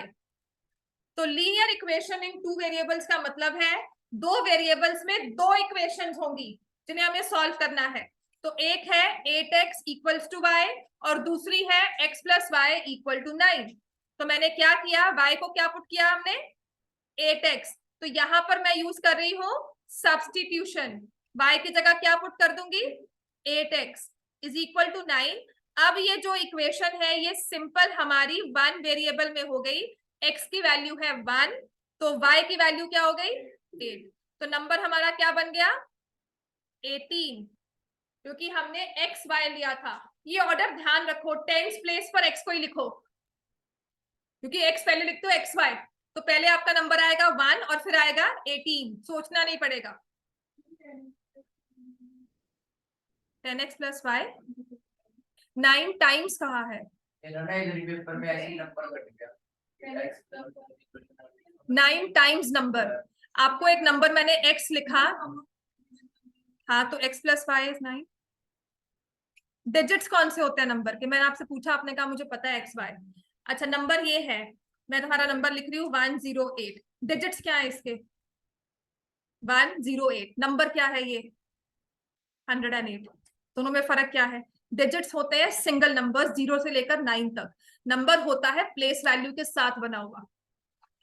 S1: तो लीनियर इक्वेशन इन 2 वेरिएबल्स का मतलब है 2 वेरिएबल्स में 2 इक्वेशंस होंगी, जिन्हें हमें सॉल्व करना है। तो एक है 8x इक्वल्स टू y और दूसरी है x plus Y equal to 9। तो मैंने क्या किया, y को क्या पुट किया हमने, 8x। तो यहां पर मैं यूज कर रही हूं सब्सटीट्यूशन, y की जगह क्या पुट कर दूंगी, 8x इज इक्वल टू 9। अब ये जो इक्वेशन है ये सिंपल हमारी वन वेरिएबल में हो गई, x की वैल्यू है 1 तो y की वैल्यू क्या हो गई 8। तो नंबर हमारा क्या बन गया 18, क्योंकि हमने एक्स वाई लिया था। ये ऑर्डर ध्यान रखो, टेंस प्लेस पर एक्स को ही लिखो, क्योंकि एक्स पहले लिखते हो एक्स वाई, तो पहले आपका नंबर आएगा 1 और फिर आएगा 18, सोचना नहीं पड़ेगा। 10x प्लस वाई 9 टाइम्स कहा है,
S2: पेपर में ऐसे ही नंबर कट गया
S1: 9 टाइम्स नंबर। आपको एक नंबर मैंने x लिखा, हाँ तो x plus Y is 9। Digits कौन से होते हैं नंबर के, मैंने आपसे पूछा, आपने कहा मुझे पता है एक्स वाई। अच्छा नंबर ये है, मैं तुम्हारा नंबर लिख रही हूँ 108। डिजिट्स क्या है इसके, 108। नंबर क्या है ये 108। दोनों में फर्क क्या है, डिजिट्स होते हैं सिंगल नंबर 0 से लेकर 9 तक, नंबर होता है प्लेस वैल्यू के साथ बना हुआ।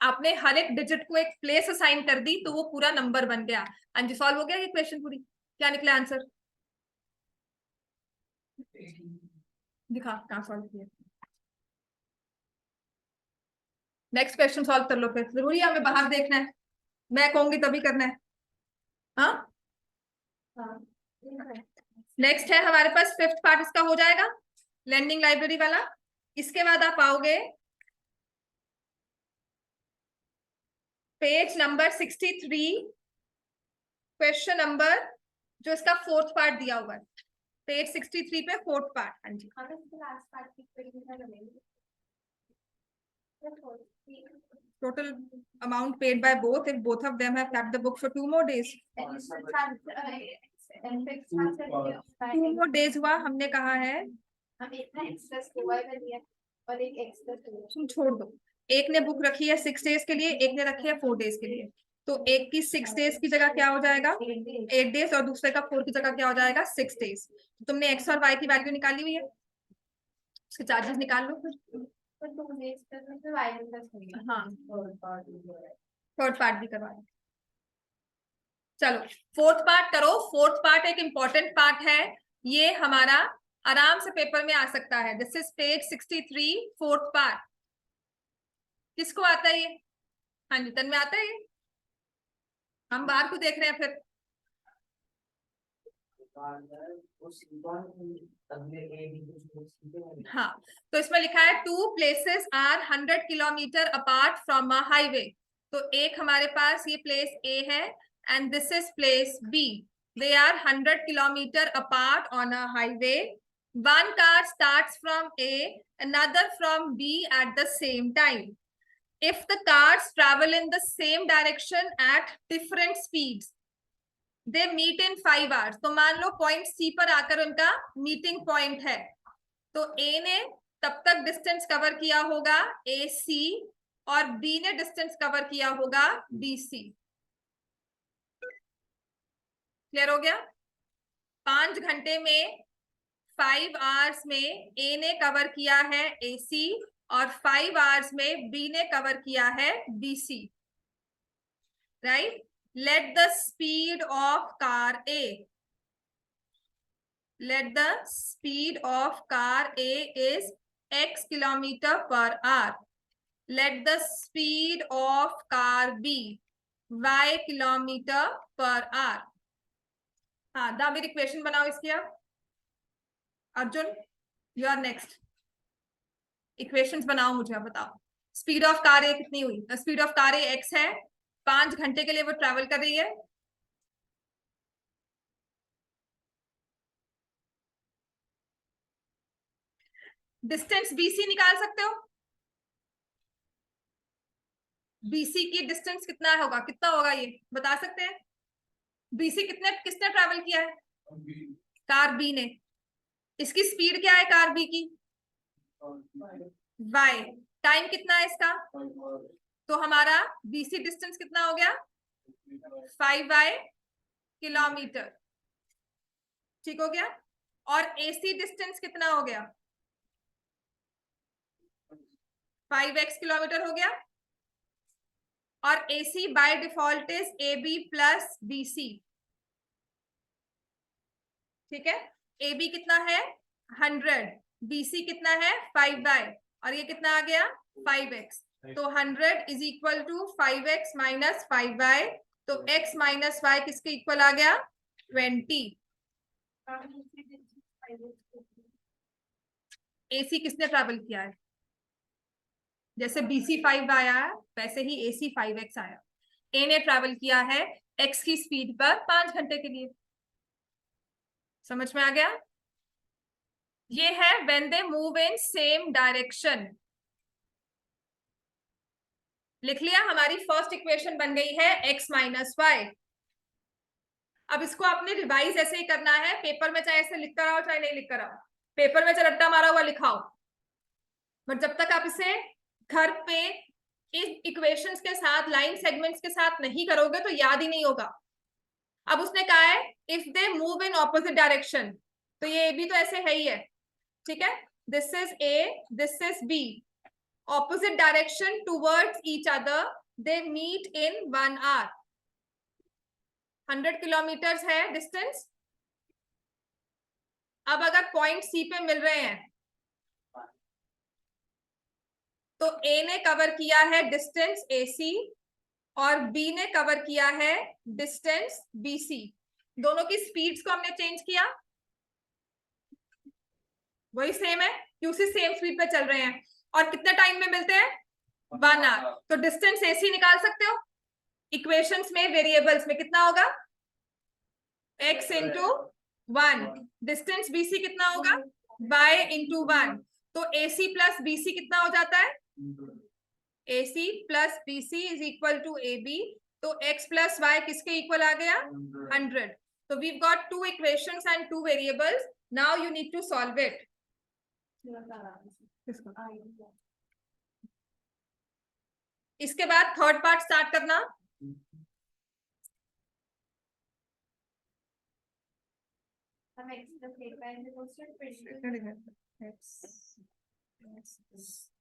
S1: आपने हर एक डिजिट को एक प्लेस असाइन कर दी तो वो पूरा नंबर बन गया। अंजी सॉल्व हो गया ये क्वेश्चन पूरी, क्या निकला आंसर, दिखा कहाँ सॉल्व किया। नेक्स्ट क्वेश्चन सॉल्व कर लो, फिर जरूरी है हमें बाहर देखना है, मैं कहूंगी तभी करना है। हाँ नेक्स्ट है हमारे पास फिफ्थ पार्ट, इसका हो जाएगा लैंडिंग लाइब्रेरी वाला। इसके बाद आप आओगे पेज नंबर 63, क्वेश्चन नंबर जो इसका फोर्थ पार्ट दिया हुआ है, पेज 63 पे फोर्थ पार्ट। हाँ जी total amount paid by both if both of them have kept the book for 2 more days। 2 more days हुआ, हमने कहा है तुम छोड़ दो, एक ने बुक रखी है 6 डेज के लिए, एक ने रखी है 4 डेज के लिए, तो एक की 6 डेज की जगह क्या हो जाएगा 8 डेज और दूसरे का 4 की जगह क्या हो जाएगा 6 डेज। तुमने एक्स और वाई की वैल्यू निकाली हुई है, उसके चार्जेस निकाल लो फिर। हाँ थर्ड पार्ट भी करवा दो। चलो फोर्थ पार्ट करो, फोर्थ पार्ट एक इंपॉर्टेंट पार्ट है, ये हमारा आराम से पेपर में आ सकता है। This is page 63 fourth part. किसको आता है ये, हाँ जी तन में आता है ये, हम बाहर को देख रहे हैं फिर। हाँ तो इसमें लिखा है 2 places are 100 kilometre apart from a highway. तो एक हमारे पास ये प्लेस ए है and this is place B, they are 100 kilometer apart on a highway. One car starts from A, another from B at the same time. If the cars travel in the same direction at different speeds, they meet in 5 hours. तो मान लो point सी पर आकर उनका meeting point है, तो ए ने तब तक डिस्टेंस कवर किया होगा ए सी और बी ने डिस्टेंस कवर किया होगा बी सी। क्लियर हो गया, 5 घंटे में 5 आवर्स में ए ने कवर किया है ए सी और 5 आवर्स में बी ने कवर किया है B C, right. Let the speed of car A, let the speed of car A is x kilometer per hour. Let the speed of car B y kilometer per hour. हाँ दामिर equation बनाओ इसकी। अब Arjun you are next, equations बनाओ मुझे, अब बताओ speed of car ए कितनी हुई, speed of car A x है, 5 घंटे के लिए वो ट्रेवल कर रही है। डिस्टेंस बीसी निकाल सकते हो, बीसी की डिस्टेंस कितना होगा, कितना होगा ये बता सकते हैं, बीसी किसने ट्रैवल किया है, कार बी ने। इसकी स्पीड क्या है कार बी की, y। टाइम कितना है इसका, तो हमारा बीसी डिस्टेंस कितना हो गया 5y किलोमीटर। ठीक हो गया। और AC डिस्टेंस कितना हो गया, 5x किलोमीटर हो गया। और AC by default is AB plus BC, ठीक है। AB कितना है 100, BC कितना है 5y, और ये कितना आ गया 5x। तो 100 is equal to 5x minus 5y, तो x माइनस y किसके इक्वल आ गया 20। AC किसने ट्रैवल किया है, जैसे BC 5 आया है वैसे ही AC 5x आया। A ने ट्रैवल किया है x की स्पीड पर 5 घंटे के लिए। समझ में आ गया। ये है when they move in same direction. लिख लिया, हमारी फर्स्ट इक्वेशन बन गई है x माइनस वाई। अब इसको आपने रिवाइज ऐसे ही करना है, पेपर में चाहे ऐसे लिख कर आओ चाहे नहीं लिख कर आओ, पेपर में चाहे रट्टा मारा हुआ लिखाओ, बट जब तक आप इसे घर पे इस इक्वेशंस के साथ लाइन सेगमेंट्स के साथ नहीं करोगे तो याद ही नहीं होगा। अब उसने कहा है if they move in opposite direction, तो ये भी तो ऐसे है ही है, ठीक है। This is A, this is B, opposite direction towards each other, they meet in 1 hour। 100 kilometre है डिस्टेंस। अब अगर पॉइंट C पे मिल रहे हैं तो A ने कवर किया है डिस्टेंस AC और B ने कवर किया है डिस्टेंस BC। दोनों की स्पीड्स को हमने चेंज किया, वही सेम है कि उसी सेम स्पीड पे चल रहे हैं। और कितने टाइम में मिलते हैं 1 आवर। तो डिस्टेंस AC निकाल सकते हो इक्वेशंस में, वेरिएबल्स में कितना होगा x इंटू 1, डिस्टेंस BC कितना होगा y इंटू 1। तो AC प्लस BC कितना हो जाता है, AC plus BC is equal to AB। तो x प्लस y किसके इक्वल आ गया 100। तो we've got 2 equations and 2 variables, now you need to solve it. इसके बाद थर्ड पार्ट स्टार्ट करना।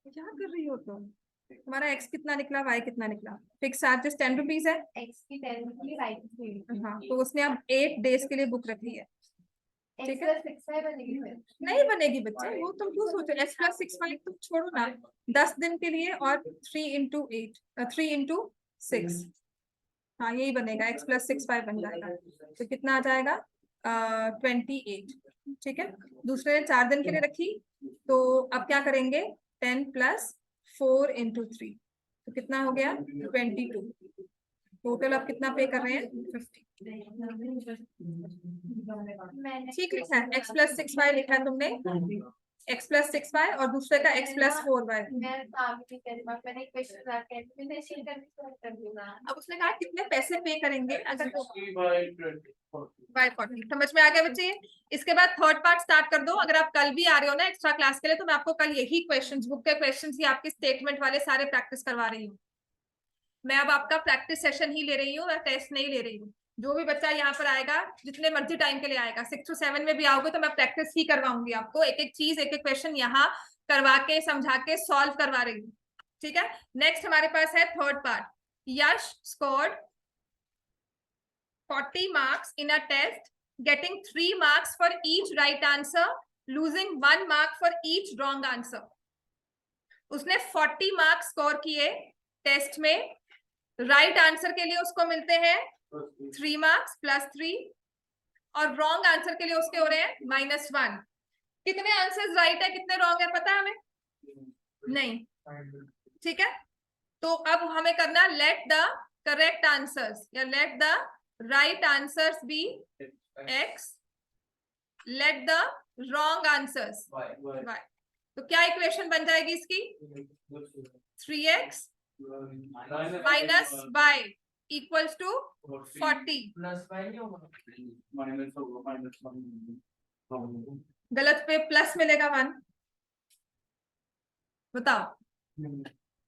S1: क्या कर रही हो तुम, तुम्हारा x कितना निकला y कितना निकला। फिक्स चार्जेस 10 रुपीज है,
S4: x की 10 की राइट की
S1: हाँ तो उसने अब 8 डेज के लिए बुक रखी है, ठीक है।
S4: x+6y बनेगी फिर।
S1: नहीं बनेगी बच्चे, वो तुम क्यों सोच रहे हो, x+6y तुम छोड़ो ना, 10 दिन के लिए और 3 into 6, हाँ यही बनेगा, x+6y बन जाएगा। तो कितना आ जाएगा 28, ठीक है। दूसरे ने 4 दिन के लिए रखी, तो अब क्या करेंगे 10 + 4 into 3, तो कितना हो गया 22। टोटल अब कितना पे कर रहे हैं 50। ठीक लिखा है, x+6y लिखा है तुमने, x+6y और दूसरे का x+4y।
S4: मैं काम नहीं कर पा, मैंने क्वेश्चन रखा है मैंने शेयर कर दूंगा।
S1: अब उसने कहा कितने पैसे पे करेंगे अगर
S2: by
S1: 40। समझ में आ गया बच्चे। इसके बाद थर्ड पार्ट स्टार्ट कर दो। अगर आप कल भी आ रहे हो ना एक्स्ट्रा क्लास के लिए, तो मैं आपको कल यही क्वेश्चंस, बुक के क्वेश्चंस ही आपके स्टेटमेंट वाले सारे प्रैक्टिस करवा रही हूँ। मैं अब आपका प्रैक्टिस सेशन ही ले रही हूँ, मैं टेस्ट नहीं ले रही हूँ। जो भी बच्चा यहाँ पर आएगा, जितने मर्जी टाइम के लिए आएगा, 6 to 7 में भी आओगे तो मैं प्रैक्टिस ही करवाऊंगी आपको, एक एक चीज एक एक क्वेश्चन यहाँ करवा के समझा के सॉल्व करवा रही हूँ, ठीक है। नेक्स्ट हमारे पास है third part. Yash scored 40 marks in a test, getting 3 marks for each right answer, losing 1 mark for each wrong answer। उसने 40 मार्क्स स्कोर किए टेस्ट में, राइट आंसर के लिए उसको मिलते हैं 3 मार्क्स +3, और रॉन्ग आंसर के लिए उसके हो रहे हैं -1। कितने आंसर्स राइट है कितने रॉन्ग है पता है हमें नहीं, ठीक है। तो अब हमें करना लेट द करेक्ट आंसर्स या let the right answers be x, let the wrong answers y। तो क्या इक्वेशन बन जाएगी इसकी 3x minus y equals to 40। गलत पे प्लस मिलेगा 1, बताओ।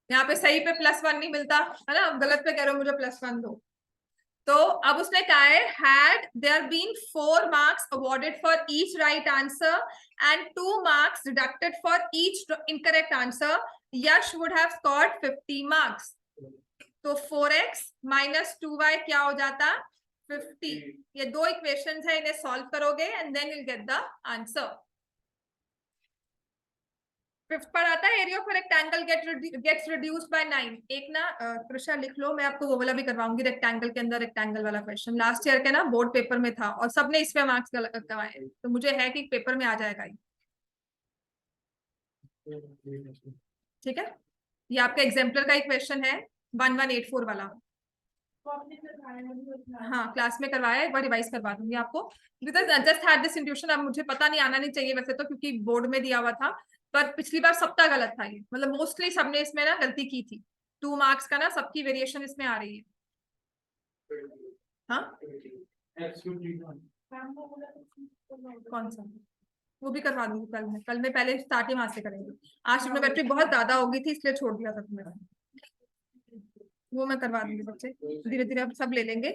S1: यहाँ पे सही पे +1 नहीं मिलता है ना, गलत पे कह रहे हो मुझे +1 दो। तो अब उसने कहा है had there been 4 marks awarded for each right answer and 2 marks deducted for each incorrect answer, Yash would have scored 50 marks. तो 4x minus 2y क्या हो जाता 50. ये दो इक्वेशंस है, इन्हें सॉल्व करोगे and then you'll get the answer. Fifth पर आता है area of rectangle gets reduced by 9. एक ना कृषा लिख लो, मैं आपको वो वाला भी करवाऊंगी रेक्टेंगल के अंदर रेक्टेंगल वाला क्वेश्चन. लास्ट ईयर के ना बोर्ड पेपर में था और सबने इसमें मार्क्स करवाए, तो मुझे है कि पेपर में आ जाएगा ही. ठीक है, ये आपका एग्जाम्पलर का ही क्वेश्चन है 1184 वाला. हाँ क्लास में करवाया, एक बार रिवाइज करवा दूंगी आपको. Because just had this intuition. अब मुझे पता नहीं, आना नहीं चाहिए वैसे तो क्योंकि बोर्ड में दिया हुआ था, पर पिछली बार सबका गलत था ये. मतलब मोस्टली सबने इसमें ना गलती की थी. 2 मार्क्स का ना सबकी वेरिएशन इसमें आ रही है. हाँ कौन सा, वो भी करवा दूंगी कल में. कल में पहले स्टार्टिंग वहां से करेंगे. आज ट्रिग्नोमेट्री बहुत ज्यादा हो गई थी इसलिए छोड़ दिया था मेरा. वो मैं करवा दूंगी बच्चे, धीरे धीरे अब सब ले लेंगे.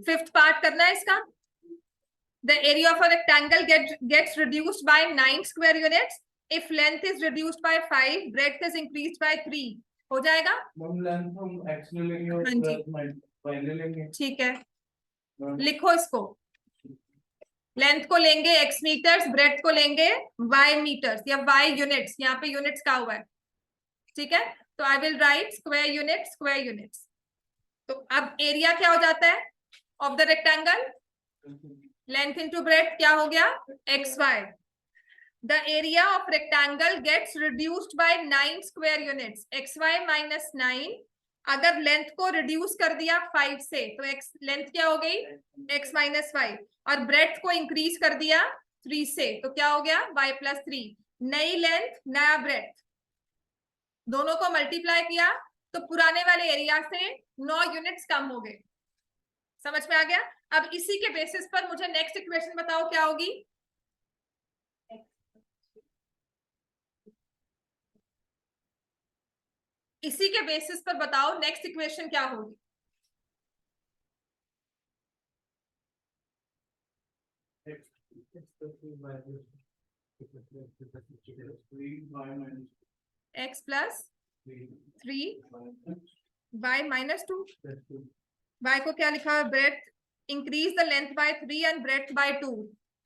S1: फिफ्थ पार्ट करना है इसका. The area of a rectangle gets reduced by 9 square units if length is reduced by 5, breadth is increased by 3. हो जाएगा.
S2: हम लेंथ हम x ले लेंगे और
S1: हाँ जी.
S2: breadth y ले लेंगे.
S1: ठीक है, लिखो इसको. लेंथ को लेंगे x मीटर्स, ब्रेड्थ को लेंगे y मीटर्स या y यूनिट्स. यहाँ पे यूनिट्स का हुआ है. ठीक है, तो I will write square unit square units. तो अब एरिया क्या हो जाता है of the rectangle, length into breadth क्या हो गया xy. The area of rectangle gets reduced by 9 square units. xy minus 9. अगर लेंथ को रिड्यूस कर दिया 5 से तो x लेंथ क्या हो गई x minus 5, और ब्रेड्थ को इंक्रीज कर दिया 3 से तो क्या हो गया y plus 3. नई लेंथ नया ब्रेड्थ दोनों को मल्टीप्लाई किया तो पुराने वाले एरिया से 9 यूनिट्स कम हो गए. समझ में आ गया. अब इसी के बेसिस पर मुझे नेक्स्ट इक्वेशन बताओ क्या होगी. इसी के बेसिस पर बताओ नेक्स्ट इक्वेशन क्या होगी. x plus 3 y minus 2. y को क्या लिखा है breadth, increase the length by 3 and breadth by 2,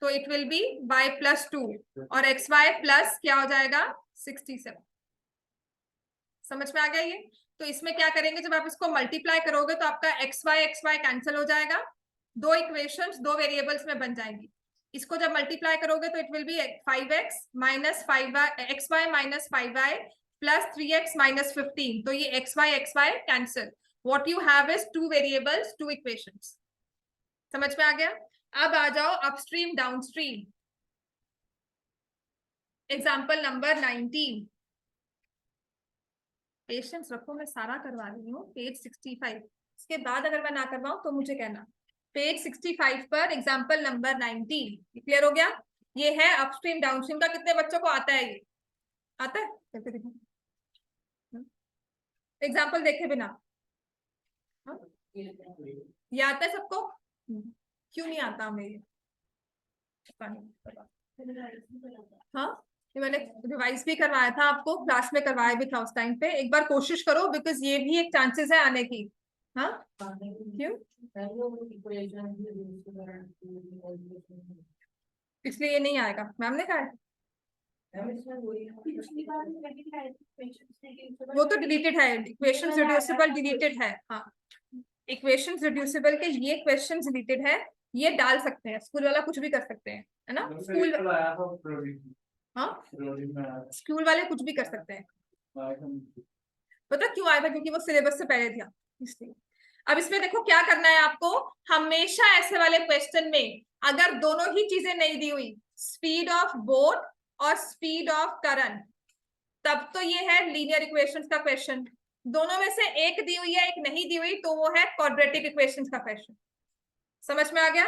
S1: तो it will be y plus 2 और xy प्लस क्या हो जाएगा 67. समझ में आ गया ये. तो इसमें क्या करेंगे, जब आप इसको मल्टीप्लाई करोगे तो आपका xy कैंसिल हो जाएगा. दो इक्वेशंस दो वेरिएबल्स में बन जाएंगी. इसको जब मल्टीप्लाई करोगे तो it will B 5x minus 5y xy minus 5y plus 3x minus 15. तो ये xy cancel. What you have is 2 variables 2 equations. समझ में आ गया. अब आ जाओ upstream downstream. Example number 19. Patience रखो, मैं सारा करवा रही हूँ. पेज 65. इसके बाद अगर मैं ना करवाऊं तो मुझे कहना. पेज 65 पर एग्जाम्पल नंबर 19. क्लियर हो गया. ये है अपस्ट्रीम डाउनस्ट्रीम का. कितने बच्चों को आता है ये, आता है करके देखो एग्जाम्पल देखे बिना. हाँ? ये आता है सबको. क्यों नहीं आता हमें ये. हाँ ये मैंने रिवाइज भी करवाया था आपको, क्लास में करवाया भी था उस टाइम पे. एक बार कोशिश करो बिकॉज ये भी एक चांसेस है आने की. हाँ क्यों, इसलिए ये नहीं आएगा. मैम ने कहा है वो तो डिलीटेड है. इक्वेशंस रिड्यूसिबल डिलीटेड है. हाँ इक्वेशंस रिड्यूसिबल के ये क्वेश्चंस डिलीटेड है. ये डाल सकते हैं, स्कूल वाला कुछ भी कर सकते हैं है ना. स्कूल हाँ स्कूल वाले कुछ भी कर सकते हैं. पता क्यों आया था, क्योंकि वो सिलेबस से पहले था इसलिए. अब इसमें देखो क्या करना है आपको. हमेशा ऐसे वाले क्वेश्चन में अगर दोनों ही चीजें नहीं दी हुई, स्पीड ऑफ बोट और स्पीड ऑफ करंट, तब तो ये है लीनियर इक्वेशंस का क्वेश्चन. दोनों में से एक दी हुई है एक नहीं दी हुई तो वो है क्वाड्रेटिक इक्वेशंस का क्वेश्चन. समझ में आ गया.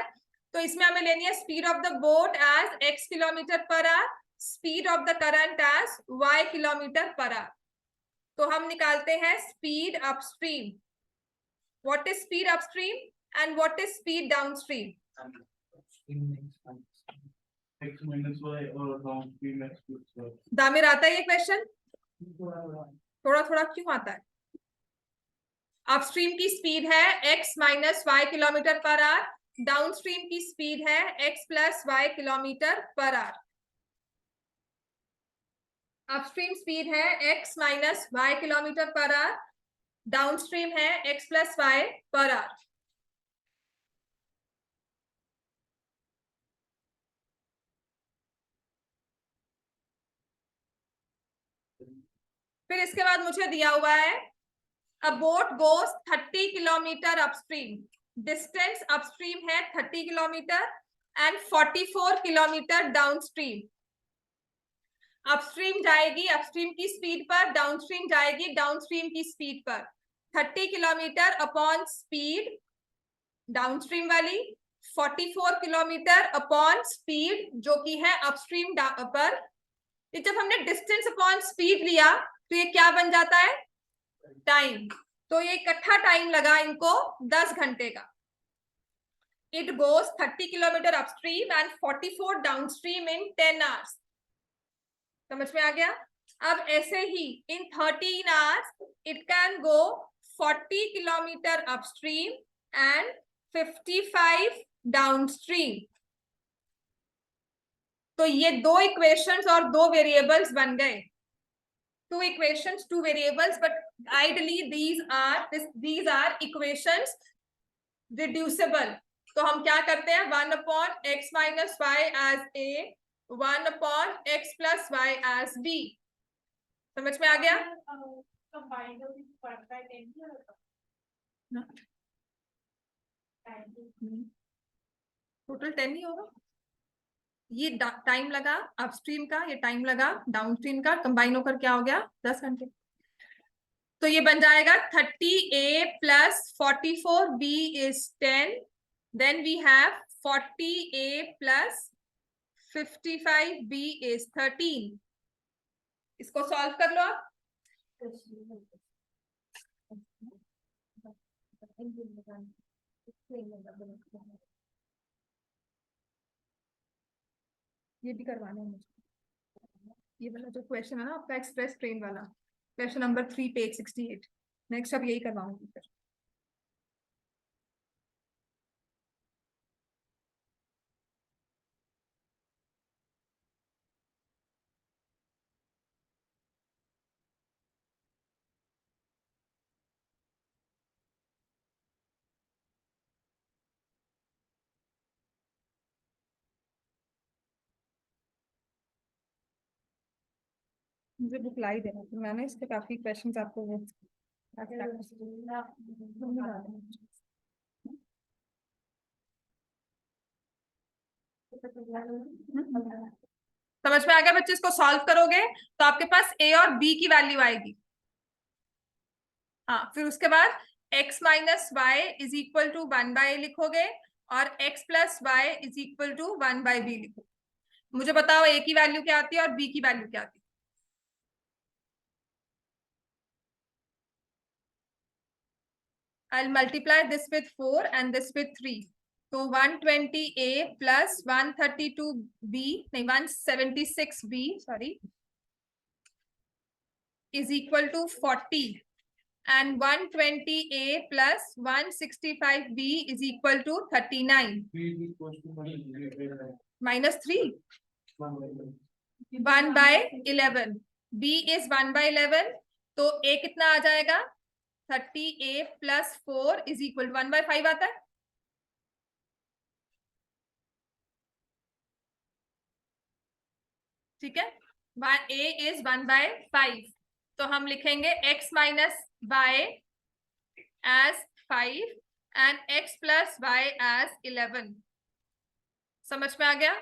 S1: तो इसमें हमें लेनी है speed of the boat as x kilometre per hour, speed of the current as y kilometre per hour. तो हम निकालते हैं speed upstream. What is speed upstream and what is speed downstream?
S2: X minus Y और downstream X plus Y.
S1: दामिर आता है ये question? थोड़ा थोड़ा क्यों आता है? अपस्ट्रीम की स्पीड है x minus Y kilometre per hour, downstream की स्पीड है x plus Y kilometre per hour. Upstream speed है x minus Y kilometre per hour, downstream है x plus Y per hour. फिर इसके बाद मुझे दिया हुआ है a boat goes 30 kilometre upstream. Distance upstream है 30 kilometre and 44 kilometre downstream. Upstream जाएगी अपस्ट्रीम की स्पीड पर, डाउनस्ट्रीम जाएगी डाउनस्ट्रीम की स्पीड पर. 30 किलोमीटर अपॉन स्पीड डाउनस्ट्रीम वाली, 44 किलोमीटर अपॉन स्पीड जो कि है अपस्ट्रीम पर. ये जब हमने डिस्टेंस अपॉन स्पीड लिया तो ये क्या बन जाता है? टाइम. तो ये इकट्ठा टाइम लगा इनको 10 घंटे का. It goes 30 kilometre upstream and 44 downstream in 10 hours. समझ में आ गया? अब ऐसे ही इन 13 hours it can go 40 kilometre upstream and 55 downstream. तो ये दो इक्वेशंस और दो वेरिएबल्स बन गए. Two equations, two variables, but ideally these are equations reducible. तो हम क्या करते हैं? 1 upon x minus y as a, 1 upon x plus y as b. समझ में आ गया? टोटल 10 ही होगा. ये टाइम लगा अपस्ट्रीम का, ये टाइम लगा डाउनस्ट्रीम का, कंबाइन होकर क्या हो गया? 10 घंटे. तो ये बन जाएगा 30a plus 44b is 10. Then we have 40a plus 55b is 13. इसको सॉल्व कर लो आप. ये भी करवाना है मुझे. ये वाला जो क्वेश्चन है ना आपका एक्सप्रेस ट्रेन वाला, क्वेश्चन नंबर 3 पेज 68. नेक्स्ट अब यही करवाऊंगी फिर. मुझे बुक लाई देना, तो मैंने इसके काफी क्वेश्चंस आपको वो समझ में आ गया बच्चे? इसको सॉल्व करोगे तो आपके पास a और b की वैल्यू आएगी. हाँ, फिर उसके बाद x minus Y is equal to 1 by a लिखोगे और x plus Y is equal to 1 by b लिखो. मुझे बताओ a की वैल्यू क्या आती है और b की वैल्यू क्या आती है? I'll multiply this with 4 and this with 3. So 120a plus 132b, no, 176b, sorry, is equal to 40. And 120a plus 165b is equal to 39. Minus 3. 1 by 11. b is 1 by 11. तो a कितना आ जाएगा? 30a plus 4 is equal to 1 by 5 आता है. ठीक है. a is 1 by 5. तो हम लिखेंगे x minus y as 5 and x plus y as 11. समझ में आ गया?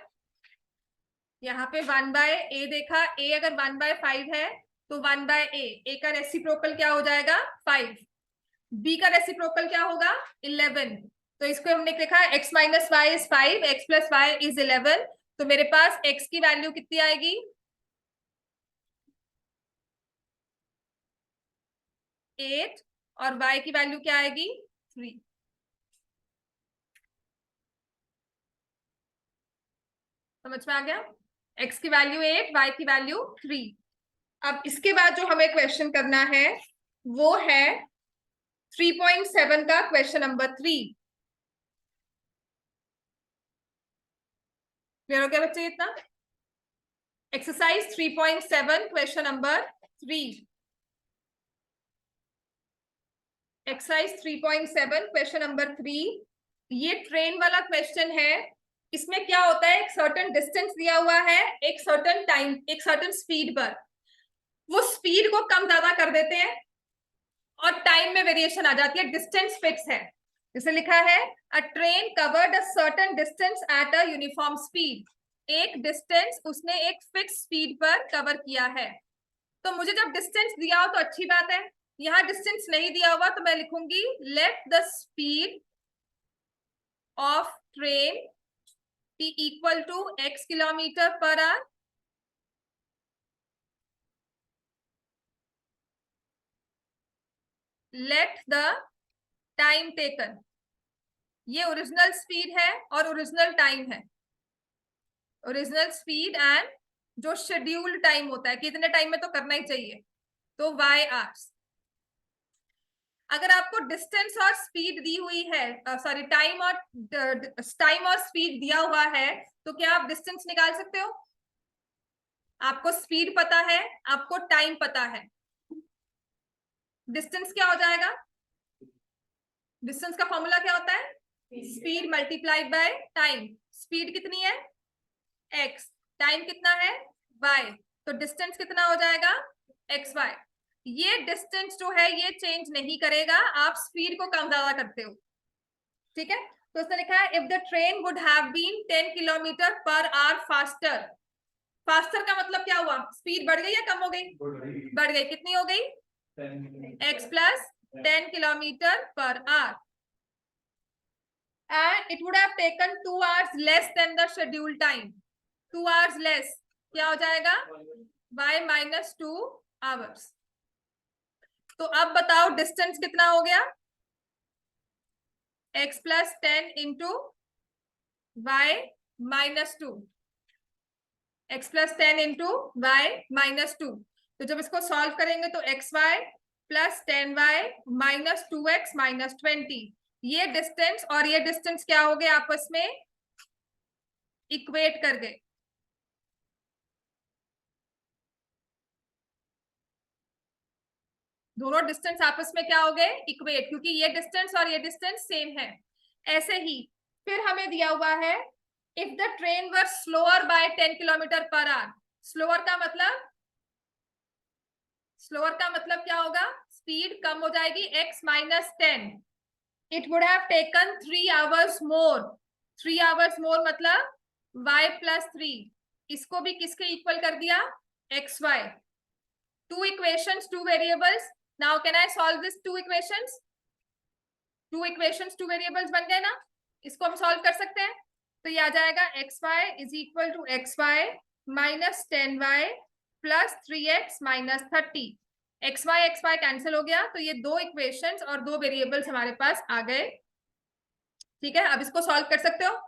S1: यहाँ पे 1 by a देखा. a अगर 1 by 5 है तो 1 by a का रेसिप्रोकल क्या हो जाएगा? 5. b का रेसिप्रोकल क्या होगा? 11. तो इसको हमने लिखा है x minus Y is 5, x plus Y is 11. तो मेरे पास x की वैल्यू कितनी आएगी? 8 और y की वैल्यू क्या आएगी? 3। समझ में आ गया? x की वैल्यू 8, y की वैल्यू 3। अब इसके बाद जो हमें क्वेश्चन करना है वो है 3.7 का क्वेश्चन नंबर 3। क्लियर हो गया बच्चे इतना? Exercise 3.7 question number 3। Exercise 3.7 question number 3। ये ट्रेन वाला क्वेश्चन है। इसमें क्या होता है, एक सर्टेन डिस्टेंस दिया हुआ है, एक सर्टेन टाइम, एक सर्टेन स्पीड पर वो स्पीड को कम ज्यादा कर देते हैं और टाइम में वेरिएशन आ जाती है। डिस्टेंस फिक्स है, जैसे लिखा है अ train covered a certain distance at a uniform speed. एक डिस्टेंस उसने एक फिक्स स्पीड पर कवर किया है। तो मुझे जब डिस्टेंस दिया हो तो अच्छी बात है। यहां डिस्टेंस नहीं दिया हुआ तो मैं लिखूंगी let the speed of train be equal to x kilometre per hour. Let the time taken, ये ओरिजिनल स्पीड है और ओरिजिनल टाइम है। ओरिजिनल स्पीड एंड जो शेड्यूल टाइम होता है कि इतने टाइम में तो करना ही चाहिए, तो y आवर्स। अगर आपको डिस्टेंस और स्पीड दी हुई है, सॉरी टाइम और स्पीड दिया हुआ है, तो क्या आप डिस्टेंस निकाल सकते हो? आपको स्पीड पता है, आपको टाइम पता है, डिस्टेंस क्या हो जाएगा? डिस्टेंस का फॉर्मूला क्या होता है? Speed multiplied by time. Speed कितनी है? x, टाइम कितना है? y, तो डिस्टेंस कितना हो जाएगा? xy। ये डिस्टेंस जो है ये चेंज नहीं करेगा, आप स्पीड को कम ज्यादा करते हो, ठीक है? तो उसने लिखा है if the train would have been 10 kilometre per hour faster. Faster का मतलब क्या हुआ? स्पीड बढ़ गई या कम हो गई? बढ़ गई। कितनी हो गई? x plus 10 kilometre per our, and it would have taken 2 hours less than the scheduled time। 2 hours less क्या हो जाएगा? y minus 2 hours। तो अब बताओ डिस्टेंस कितना हो गया? x plus 10 into y minus 2, x plus 10 into y minus 2। तो जब इसको सॉल्व करेंगे तो xy plus 10y minus 2x minus 20। ये डिस्टेंस और ये डिस्टेंस क्या हो गए? आपस में इक्वेट कर गए। दोनों डिस्टेंस आपस में क्या हो गए? इक्वेट, क्योंकि ये डिस्टेंस और ये डिस्टेंस सेम है। ऐसे ही फिर हमें दिया हुआ है if the train were slower by 10 kilometre per hour. Slower का मतलब क्या होगा? स्पीड कम हो जाएगी, x माइनस 10। It would have taken 3 hours more. 3 hours more मतलब y प्लस 3। इसको भी किसके इक्वल कर दिया? xy। 2 equations, 2 variables। Now can I solve this 2 equations? 2 equations, 2 variables बन गए ना? इसको हम सॉल्व कर सकते हैं। तो ये आ जाएगा xy is equal to xy minus 10y plus 3x minus 30। xy cancel हो गया, तो ये 2 इक्वेशंस और 2 वेरिएबल्स हमारे पास आ गए। ठीक है, अब इसको सॉल्व कर सकते हो।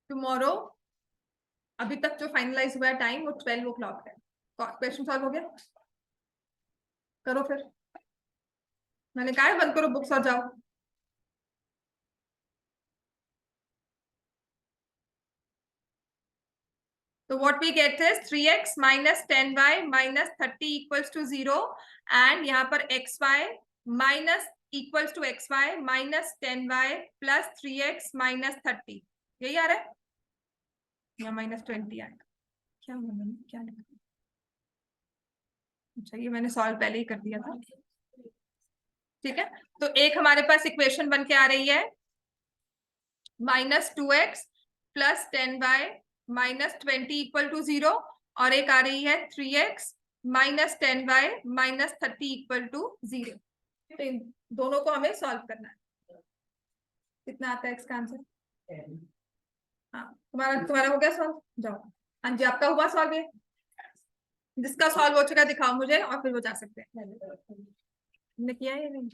S1: टुमारो अभी तक जो फाइनलाइज हुआ है टाइम वो 12 o'clock है। क्वेश्चन सॉल्व हो गया? करो फिर, मैंने कहा है बंद करो बुक्स और जाओ। So what we get is 3x minus 10y minus 30 equals to 0, and यहाँ पर xy minus equals to xy minus 10y plus 3x minus 30। यही आ रहा है या minus 20 आएगा? क्या क्या लिखा? अच्छा, ये मैंने सॉल्व पहले ही कर दिया था। ठीक है, तो एक हमारे पास इक्वेशन बन के आ रही है -2x + 10y - 20 = 0, और एक आ रही है 3x - 10y - 30 = 0। तो इन दोनों को हमें सॉल्व करना है। कितना आता है इसका आंसर? हाँ, तुम्हारा हो गया सॉल्व? जाओ। हाँ जी, आपका हुआ सॉल्व? ये जिसका सॉल्व हो चुका है दिखाओ मुझे, और फिर वो जा सकते हैं। हमने किया है या नहीं?